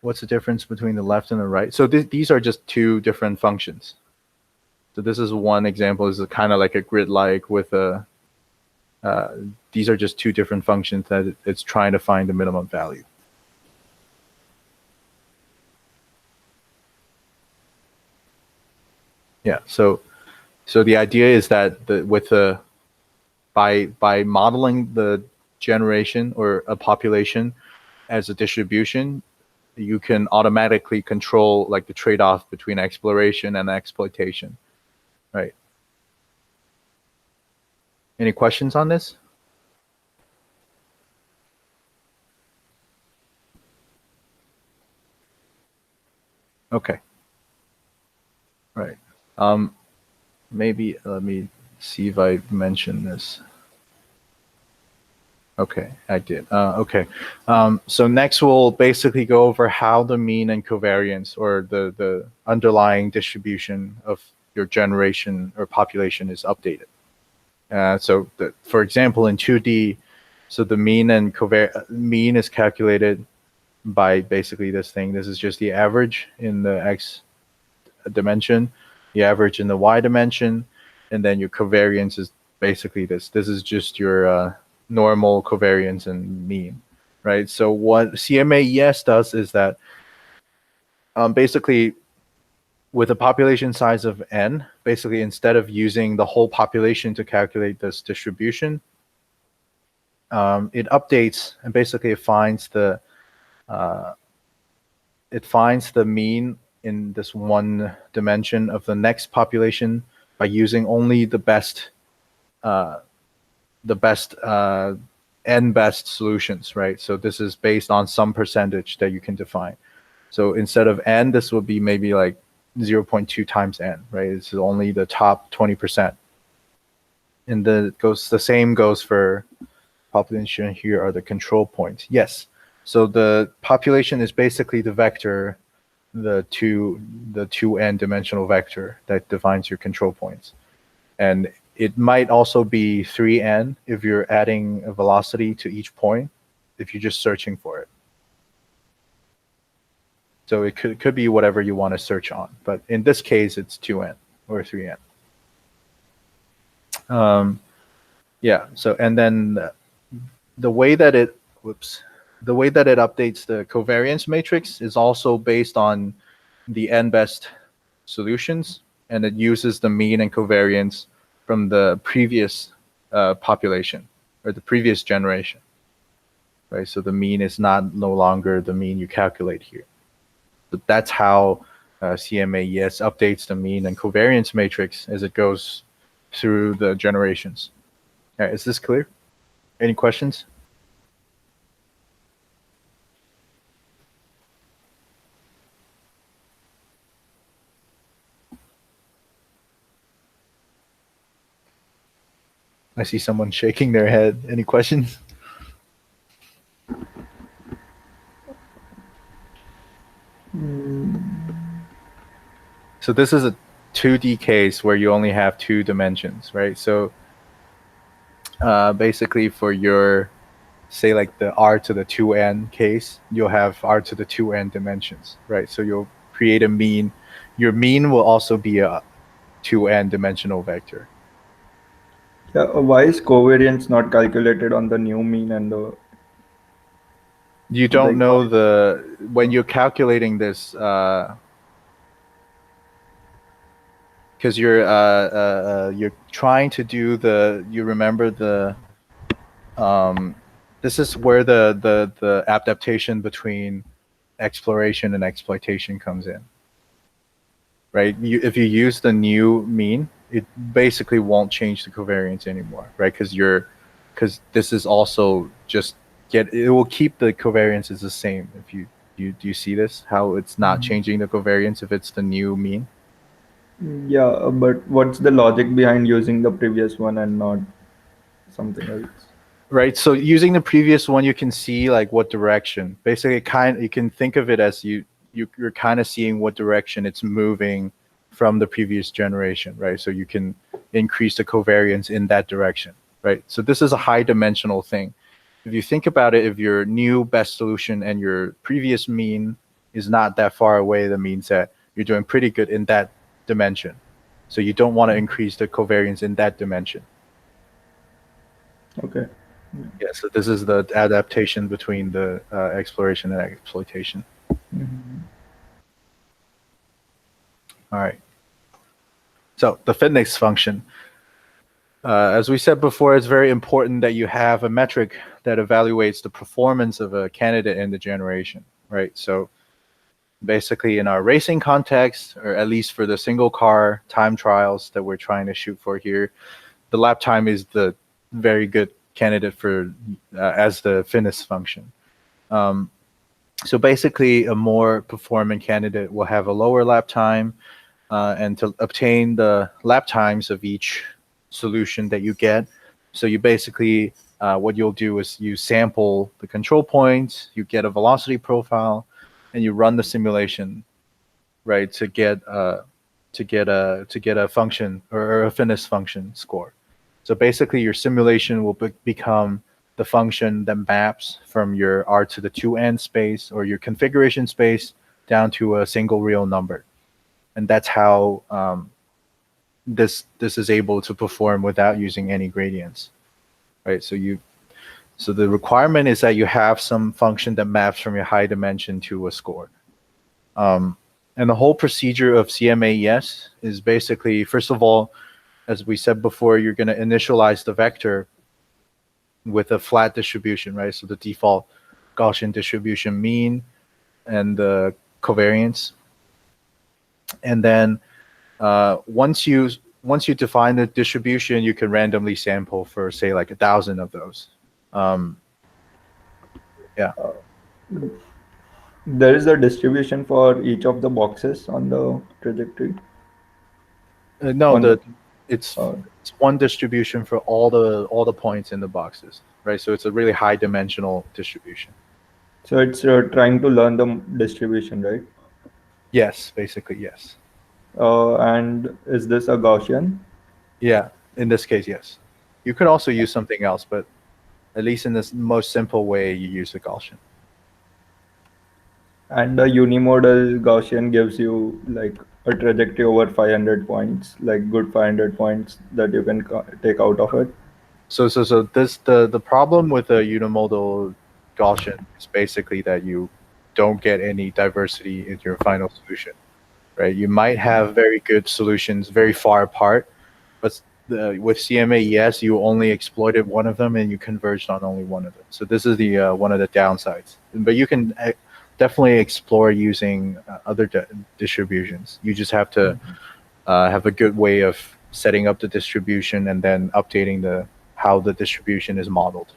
what's the difference between the left and the right? So these are just two different functions. So this is one example. This is kind of like a grid-like with these are just two different functions that it's trying to find the minimum value. Yeah. So the idea is that by modeling the generation or a population as a distribution, you can automatically control like the trade-off between exploration and exploitation. Right. Any questions on this? Okay. Right. Maybe let me see if I mentioned this. Okay, I did. Okay. So next we'll basically go over how the mean and covariance, or the underlying distribution of your generation or population, is updated. For example, in 2D, so the mean and mean is calculated by basically this thing. This is just the average in the X dimension, the average in the Y dimension, and then your covariance is basically this. This is just your normal covariance and mean, right? So what CMA-ES does is that basically, with a population size of n, basically instead of using the whole population to calculate this distribution, it updates, and basically it finds the mean in this one dimension of the next population by using only the best n best solutions, right? So this is based on some percentage that you can define. So instead of n, this would be maybe like 0.2 times n, right? This is only the top 20%. And the same goes for population. Here are the control points. Yes. So the population is basically the vector, the 2n dimensional vector that defines your control points. And it might also be 3n if you're adding a velocity to each point, if you're just searching for it. So it could be whatever you want to search on. But in this case, it's 2n or 3n. Yeah. So, and then the way that it updates the covariance matrix is also based on the n best solutions, and it uses the mean and covariance from the previous population or the previous generation, right? So the mean is no longer the mean you calculate here. But that's how CMA-ES updates the mean and covariance matrix as it goes through the generations. All right, is this clear? Any questions? I see someone shaking their head. Any questions? So this is a 2D case where you only have 2 dimensions, right? So basically for your, say like the r to the 2n case, you'll have r to the 2n dimensions, right? So you'll create a mean. Your mean will also be a 2n dimensional vector. Yeah, why is covariance not calculated on the new mean and the? You don't Like, know when you're calculating this, because you're trying to do you remember this is where the adaptation between exploration and exploitation comes in, right? If you use the new mean, it basically won't change the covariance anymore, right? Because this is also just it will keep the covariance as the same. If do you see this, how it's not changing the covariance if it's the new mean? Yeah, but what's the logic behind using the previous one and not something else? Right. So using the previous one, you can see like what direction. Basically, you can think of it as you're kind of seeing what direction it's moving from the previous generation, right? So you can increase the covariance in that direction, right? So this is a high dimensional thing. If you think about it, if your new best solution and your previous mean is not that far away, that means that you're doing pretty good in that dimension. So you don't want to increase the covariance in that dimension. Okay. Yeah, so this is the adaptation between the exploration and exploitation. All right. So the fitness function. As we said before, it's very important that you have a metric that evaluates the performance of a candidate in the generation, right? So basically in our racing context, or at least for the single car time trials that we're trying to shoot for here, the lap time is the very good candidate for as the fitness function. So basically a more performant candidate will have a lower lap time, and to obtain the lap times of each solution that you get. So you basically, what you'll do is you sample the control points, you get a velocity profile, and you run the simulation, right, to get a function or a fitness function score. So basically, your simulation will become the function that maps from your r to the 2n space or your configuration space down to a single real number, and that's how this is able to perform without using any gradients, right? So the requirement is that you have some function that maps from your high dimension to a score. And the whole procedure of CMA-ES is basically, first of all, as we said before, you're going to initialize the vector with a flat distribution, right? So the default Gaussian distribution mean and the covariance. And then once you define the distribution, you can randomly sample for, say, like 1,000 of those. Yeah. There is a distribution for each of the boxes on the trajectory. No, It's Oh, it's one distribution for all the points in the boxes, right? So it's a really high dimensional distribution. so it's trying to learn the distribution, right? Yes, basically yes. And is this a Gaussian? Yeah, in this case, yes. You could also use something else, but at least in this most simple way, you use the Gaussian. And the unimodal Gaussian gives you like a trajectory over 500 points, like good 500 points that you can take out of it. So this the problem with a unimodal Gaussian is basically that you don't get any diversity in your final solution, right? You might have very good solutions very far apart, but with CMA-ES, you only exploited one of them and you converged on only one of them. So this is the one of the downsides. But you can definitely explore using other distributions. You just have to have a good way of setting up the distribution and then updating how the distribution is modeled.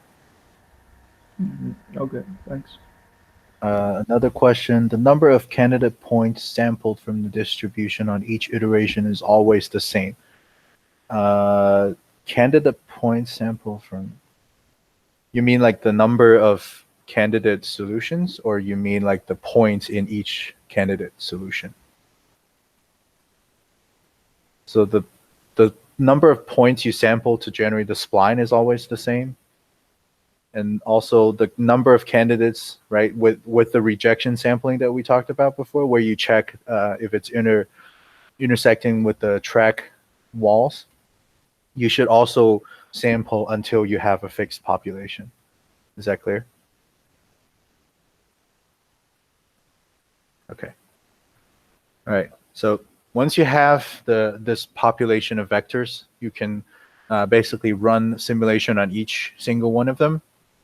Okay, thanks. Another question, the number of candidate points sampled from the distribution on each iteration is always the same. Candidate points sample from, you mean like the number of candidate solutions, or you mean like the points in each candidate solution? So the number of points you sample to generate the spline is always the same. And also the number of candidates, right, with the rejection sampling that we talked about before, where you check if it's intersecting with the track walls, you should also sample until you have a fixed population. Is that clear? Okay. All right. So once you have this population of vectors, you can basically run simulation on each single one of them.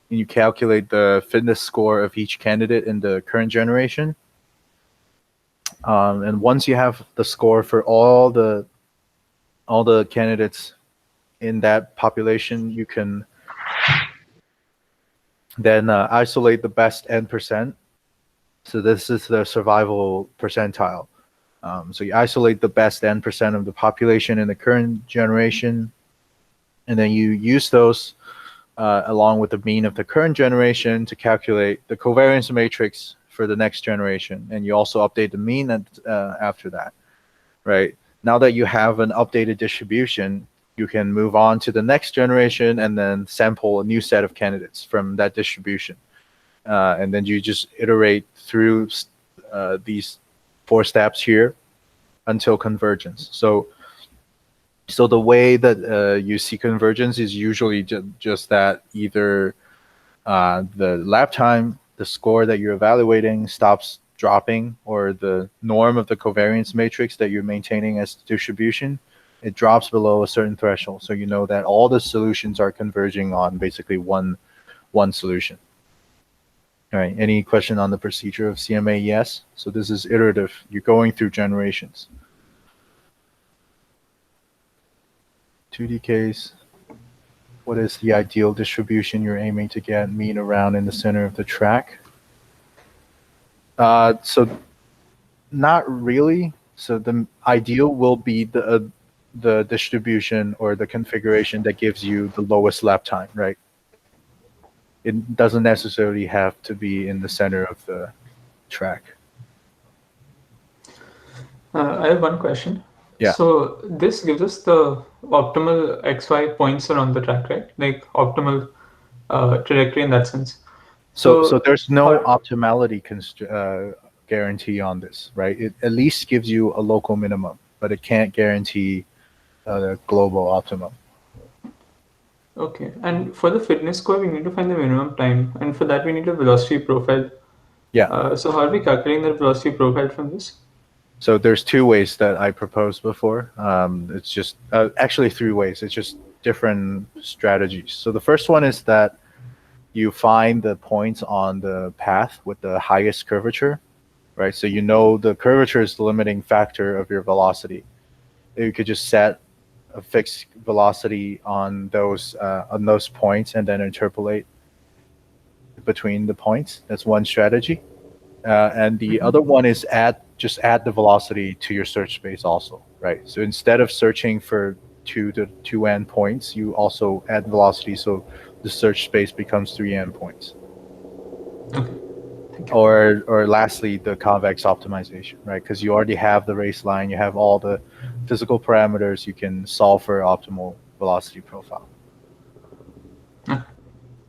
And you calculate the fitness score of each candidate in the current generation. And once you have the score for all the candidates in that population, you can then isolate the best n%. So this is the survival percentile. So you isolate the best n% of the population in the current generation, and then you use those along with the mean of the current generation to calculate the covariance matrix for the next generation. And you also update the mean after that, right? Now that you have an updated distribution, you can move on to the next generation and then sample a new set of candidates from that distribution. And then you just iterate through these 4 steps here until convergence. So the way that you see convergence is usually just that either the lap time, the score that you're evaluating stops dropping, or the norm of the covariance matrix that you're maintaining as distribution, it drops below a certain threshold. So you know that all the solutions are converging on basically one solution. All right, any question on the procedure of CMA-ES? So this is iterative. You're going through generations. 2D case, what is the ideal distribution you're aiming to get mean around in the center of the track? So not really. So the ideal will be the distribution or the configuration that gives you the lowest lap time, right? It doesn't necessarily have to be in the center of the track. I have one question. Yeah. So this gives us the optimal XY points around the track, right? Like optimal trajectory in that sense. So there's no how- optimality guarantee on this, right? It at least gives you a local minimum, but it can't guarantee the global optimum. Okay. And for the fitness score, we need to find the minimum time. And for that, we need a velocity profile. Yeah. So how are we calculating the velocity profile from this? So there's 2 ways that I proposed before. It's just actually 3 ways. It's just different strategies. So the first one is that you find the points on the path with the highest curvature, right? So you know the curvature is the limiting factor of your velocity. You could just set a fixed velocity on those points and then interpolate between the points. That's one strategy. And the other one is just add the velocity to your search space also, right? So instead of searching for 2 to 2n points, you also add velocity, so the search space becomes 3n points. Okay. Thank you. Or lastly, the convex optimization, right? Because you already have the race line, you have all the physical parameters, you can solve for optimal velocity profile. Okay.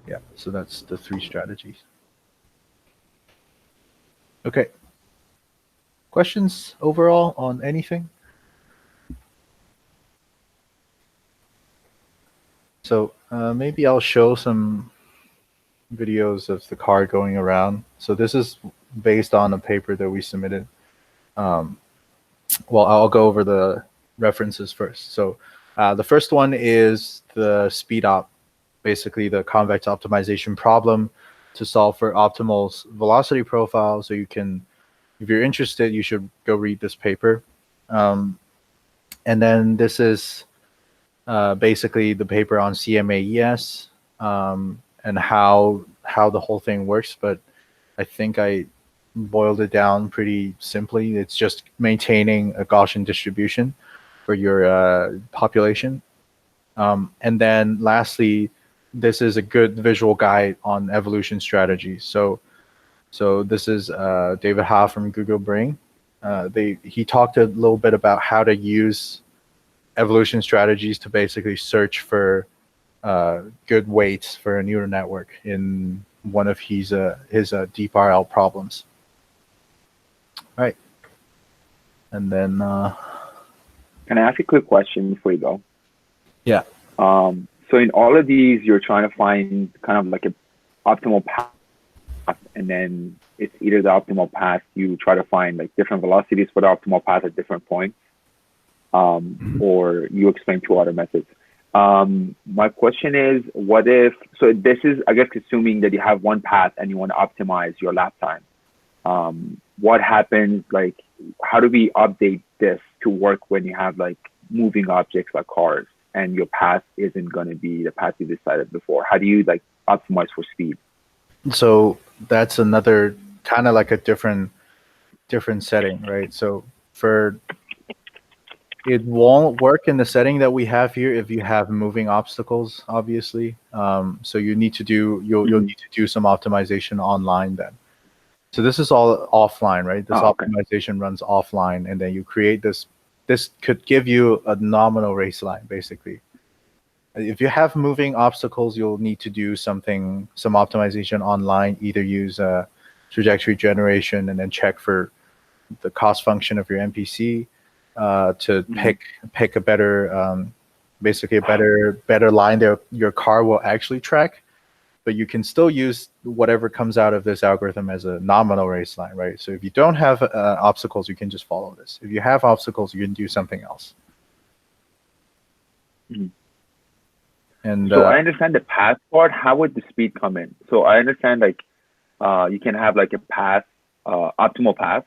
Yeah, so that's the 3 strategies. Okay. Questions overall on anything? So maybe I'll show some videos of the car going around. So this is based on a paper that we submitted. Well, I'll go over the references first. So the first one is the speed op, basically the convex optimization problem to solve for optimal velocity profile. So you can, if you're interested, you should go read this paper. And then this is basically the paper on CMA-ES and how the whole thing works. But I think I boiled it down pretty simply. It's just maintaining a Gaussian distribution for your population. And then lastly, this is a good visual guide on evolution strategies. So this is David Ha from Google Brain. He talked a little bit about how to use evolution strategies to basically search for good weights for a neural network in one of his deep RL problems. All right. And then can I ask a quick question before you go? Yeah. So in all of these, you're trying to find kind of like an optimal path, and then it's either the optimal path, you try to find like different velocities for the optimal path at different points, or you explain 2 other methods. My question is, what if, so this is, I guess, assuming that you have one path and you want to optimize your lap time. What happens, like, how do we update this to work when you have like moving objects like cars and your path isn't going to be the path you decided before? How do you like optimize for speed? So that's another kind of like a different setting, right? So it won't work in the setting that we have here if you have moving obstacles, obviously. So you need to do you'll need to do some optimization online then. So this is all offline, right? This optimization runs offline, and then you create this. This could give you a nominal race line, basically. If you have moving obstacles, you'll need to do some optimization online, either use trajectory generation and then check for the cost function of your MPC to pick a better, basically a better line that your car will actually track. But you can still use whatever comes out of this algorithm as a nominal race line, right? So if you don't have obstacles, you can just follow this. If you have obstacles, you can do something else. And so I understand the path part. How would the speed come in? So I understand like you can have like a path, optimal path.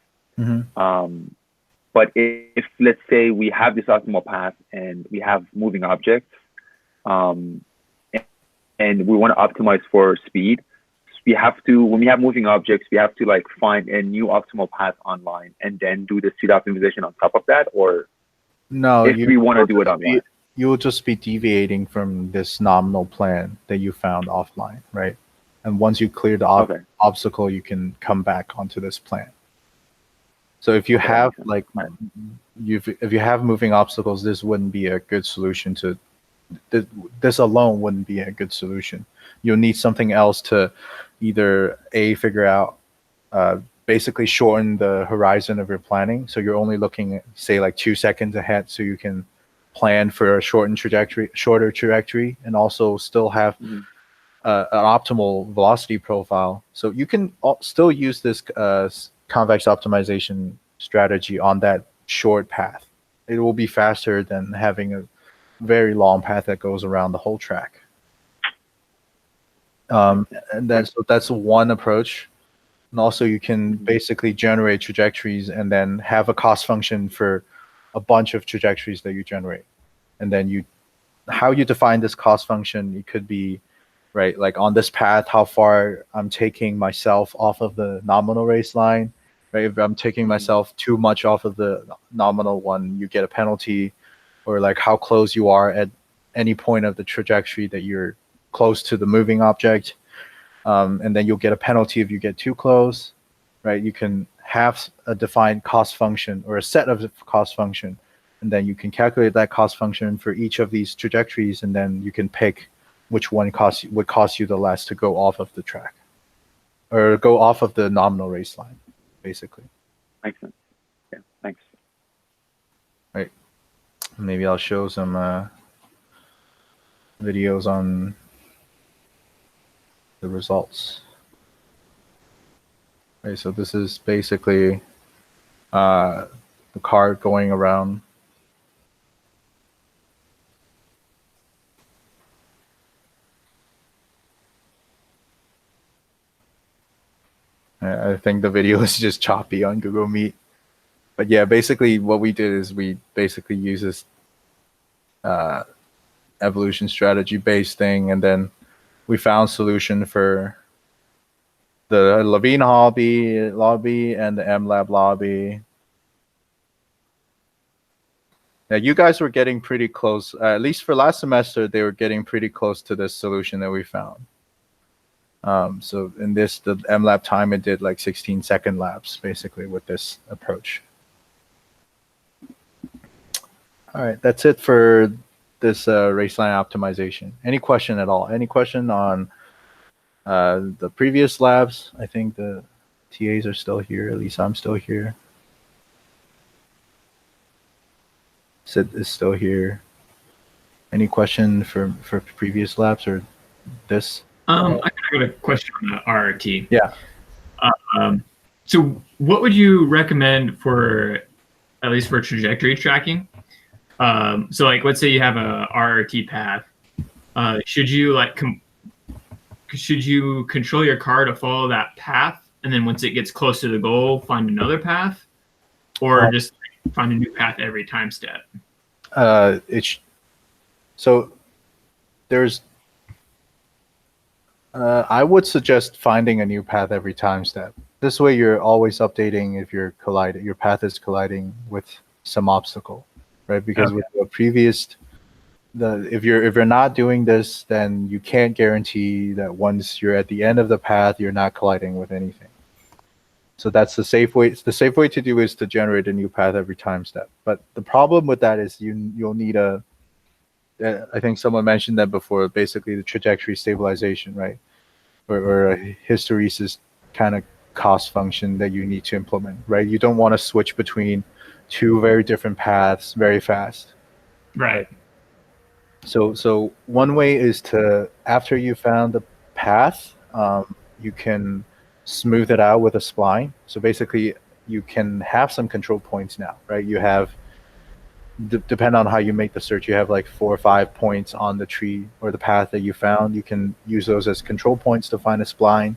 But if let's say we have this optimal path and we have moving objects, and we want to optimize for speed, we have to, when we have moving objects, we have to like find a new optimal path online and then do the speed optimization on top of that, or no, if we want to do it online. You will just be deviating from this nominal plan that you found offline, right? And once you clear the obstacle, you can come back onto this plan. So if you have like, if you have moving obstacles, this wouldn't be a good solution to. This alone wouldn't be a good solution. You'll need something else to either figure out, basically shorten the horizon of your planning. So you're only looking at, say, like 2 seconds ahead, so you can plan for a shorter trajectory, and also still have an optimal velocity profile. So you can still use this convex optimization strategy on that short path. It will be faster than having a very long path that goes around the whole track. And that's one approach. And also you can basically generate trajectories and then have a cost function for a bunch of trajectories that you generate. And then how you define this cost function, it could be, right, like on this path, how far I'm taking myself off of the nominal race line, right? If I'm taking myself too much off of the nominal one, you get a penalty. or like how close you are at any point of the trajectory that you're close to the moving object. And then you'll get a penalty if you get too close, right? You can have a defined cost function or a set of cost function, and then you can calculate that cost function for each of these trajectories, and then you can pick which one would cost you the less to go off of the track or go off of the nominal race line, basically. Makes sense. Yeah, thanks. Right. Maybe I'll show some videos on the results. Okay, so this is basically the car going around. I think the video is just choppy on Google Meet. But yeah, basically what we did is we basically use this evolution strategy based thing, and then we found solution for the Levine lobby and the MLab lobby. Now you guys were getting pretty close, at least for last semester, they were getting pretty close to this solution that we found. So in this, the MLab time, it did like 16-second laps, basically, with this approach. All right, that's it for this Raceline optimization. Any question at all? Any question on the previous labs? I think the TAs are still here. At least I'm still here. Sid is still here. Any question for previous labs or this? I got a question on the RRT. Yeah. So what would you recommend for, at least for trajectory tracking? So like, let's say you have a RRT path. Should you control your car to follow that path, and then once it gets close to the goal, find another path, or just find a new path every time step? So there's. I would suggest finding a new path every time step. This way, you're always updating if you're colliding. Your path is colliding with some obstacle, right? Because with the previous, if you're not doing this, then you can't guarantee that once you're at the end of the path, you're not colliding with anything. So that's the safe way. The safe way to do is to generate a new path every time step. But the problem with that is you'll need a. I think someone mentioned that before. Basically, the trajectory stabilization, right, or a hysteresis kind of cost function that you need to implement, right? You don't want to switch between two very different paths very fast. Right. So one way is to, after you found the path, you can smooth it out with a spline. So basically, you can have some control points now, right? You have, depend on how you make the search, you have like 4 or 5 points on the tree or the path that you found. You can use those as control points to find a spline,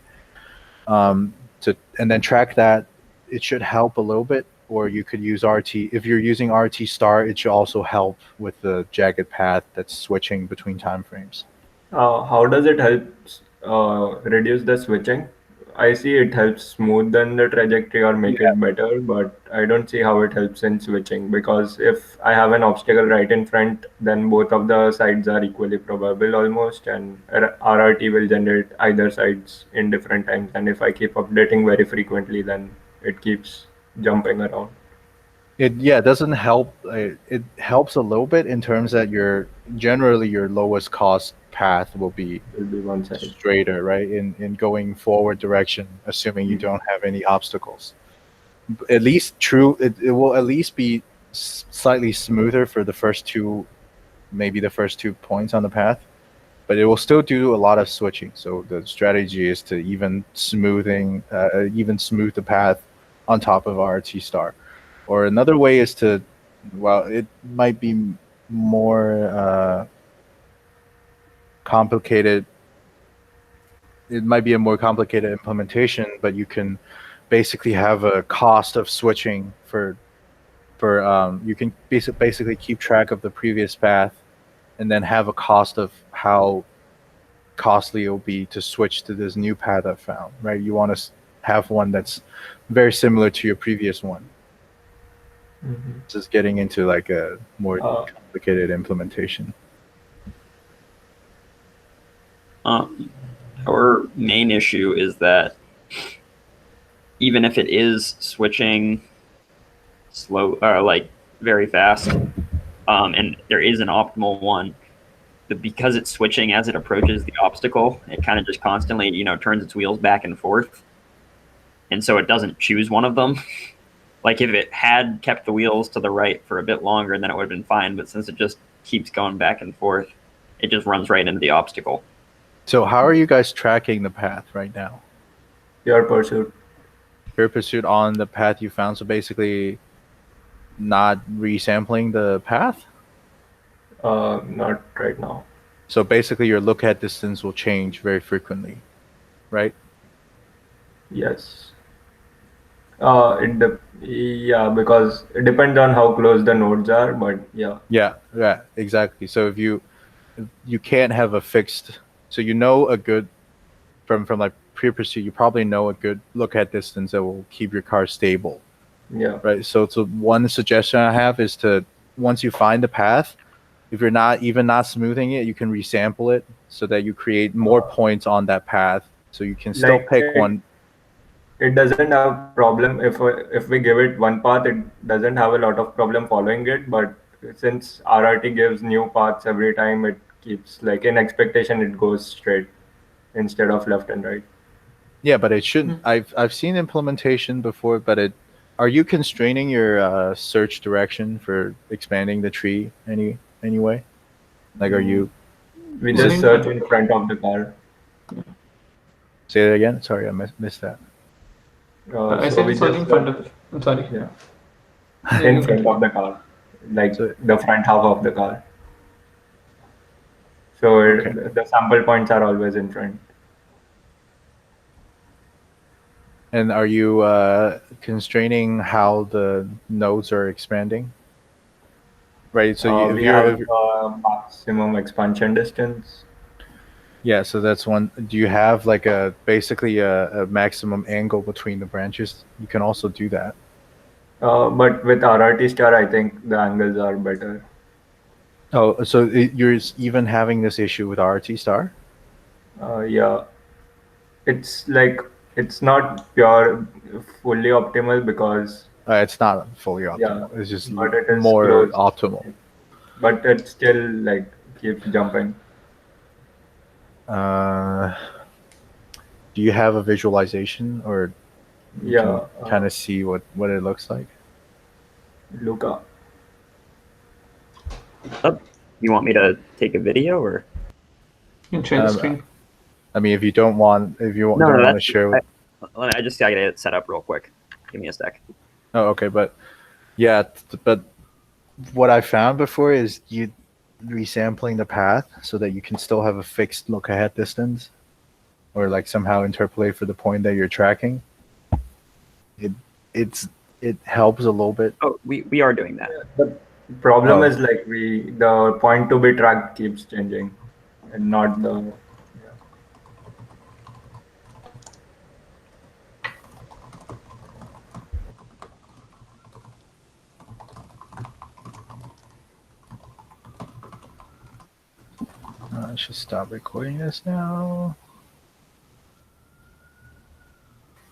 and then track that. It should help a little bit. Or you could use RT. If you're using RT star, it should also help with the jagged path that's switching between time frames. How does it help reduce the switching? I see it helps smoothen the trajectory or make it better, but I don't see how it helps in switching, because if I have an obstacle right in front, then both of the sides are equally probable almost, and RRT will generate either sides in different times. And if I keep updating very frequently, then it keeps jumping around. It doesn't help. It helps a little bit in terms that generally your lowest cost path will be one side straighter, right? In going forward direction, assuming you don't have any obstacles. At least it will at least be slightly smoother for the first two, maybe the first 2 points on the path, but it will still do a lot of switching. So the strategy is to even smooth the path on top of RT star. Or another way is to, well, it might be more complicated. It might be a more complicated implementation, but you can basically have a cost of switching you can basically keep track of the previous path, and then have a cost of how costly it will be to switch to this new path I found, right? You want to have one that's very similar to your previous one. Just getting into like a more Uh, complicated implementation. Our main issue is that even if it is switching slow or like very fast, and there is an optimal one, but because it's switching as it approaches the obstacle, it kind of just constantly, turns its wheels back and forth. And so it doesn't choose one of them. Like if it had kept the wheels to the right for a bit longer, then it would have been fine. But since it just keeps going back and forth, it just runs right into the obstacle. So how are you guys tracking the path right now? Pure pursuit. Pure pursuit on the path you found. So basically, not resampling the path. Not right now. So basically, your look ahead distance will change very frequently, right? Yes. Yeah, because it depends on how close the nodes are, but yeah. Yeah, exactly. So if you can't have a fixed, so a good from like pure pursuit, you probably know a good look ahead distance that will keep your car stable, Yeah. right? So one suggestion I have is to, once you find the path, if you're not smoothing it, you can resample it so that you create more points on that path. So you can still Like pick one. it doesn't have problem if we give it one path, it doesn't have a lot of problem following it. But since RRT gives new paths every time, it keeps like in expectation it goes straight instead of left and right. Yeah, but it shouldn't. I've seen implementation before, but are you constraining your search direction for expanding the tree anyway? Like, are you? We Is just it- search in front of the car. Say that again. Sorry, I missed that. I So said we it's only just in front of. I'm sorry. yeah, Yeah, in you front continue. of the car, like So- the front half of the car. So Okay. the sample points are always in front. And are you constraining how the nodes are expanding? Right. So if We you're have maximum expansion distance. yeah, so that's one. Do you have like basically a maximum angle between the branches? You can also do that. But with RRT star, I think the angles are better. Oh, so you're even having this issue with RT star? Yeah, it's like it's not pure fully optimal because It's not fully yeah, optimal. It's just but it is more close. optimal. But it still like keeps jumping. Uh, do you have a visualization, or you can Yeah, kind of see what it looks like? Luca. Oh, you want me to take a video or? You can share the screen. I mean, if you don't want to that's, share with. I just gotta get it set up real quick. Give me a sec. Oh, okay, but yeah, but what I found before is you resampling the path so that you can still have a fixed look ahead distance, or like somehow interpolate for the point that you're tracking. It helps a little bit. Oh, we are doing that. The problem Oh. is like the point to be tracked keeps changing, and not the. I should stop recording this now.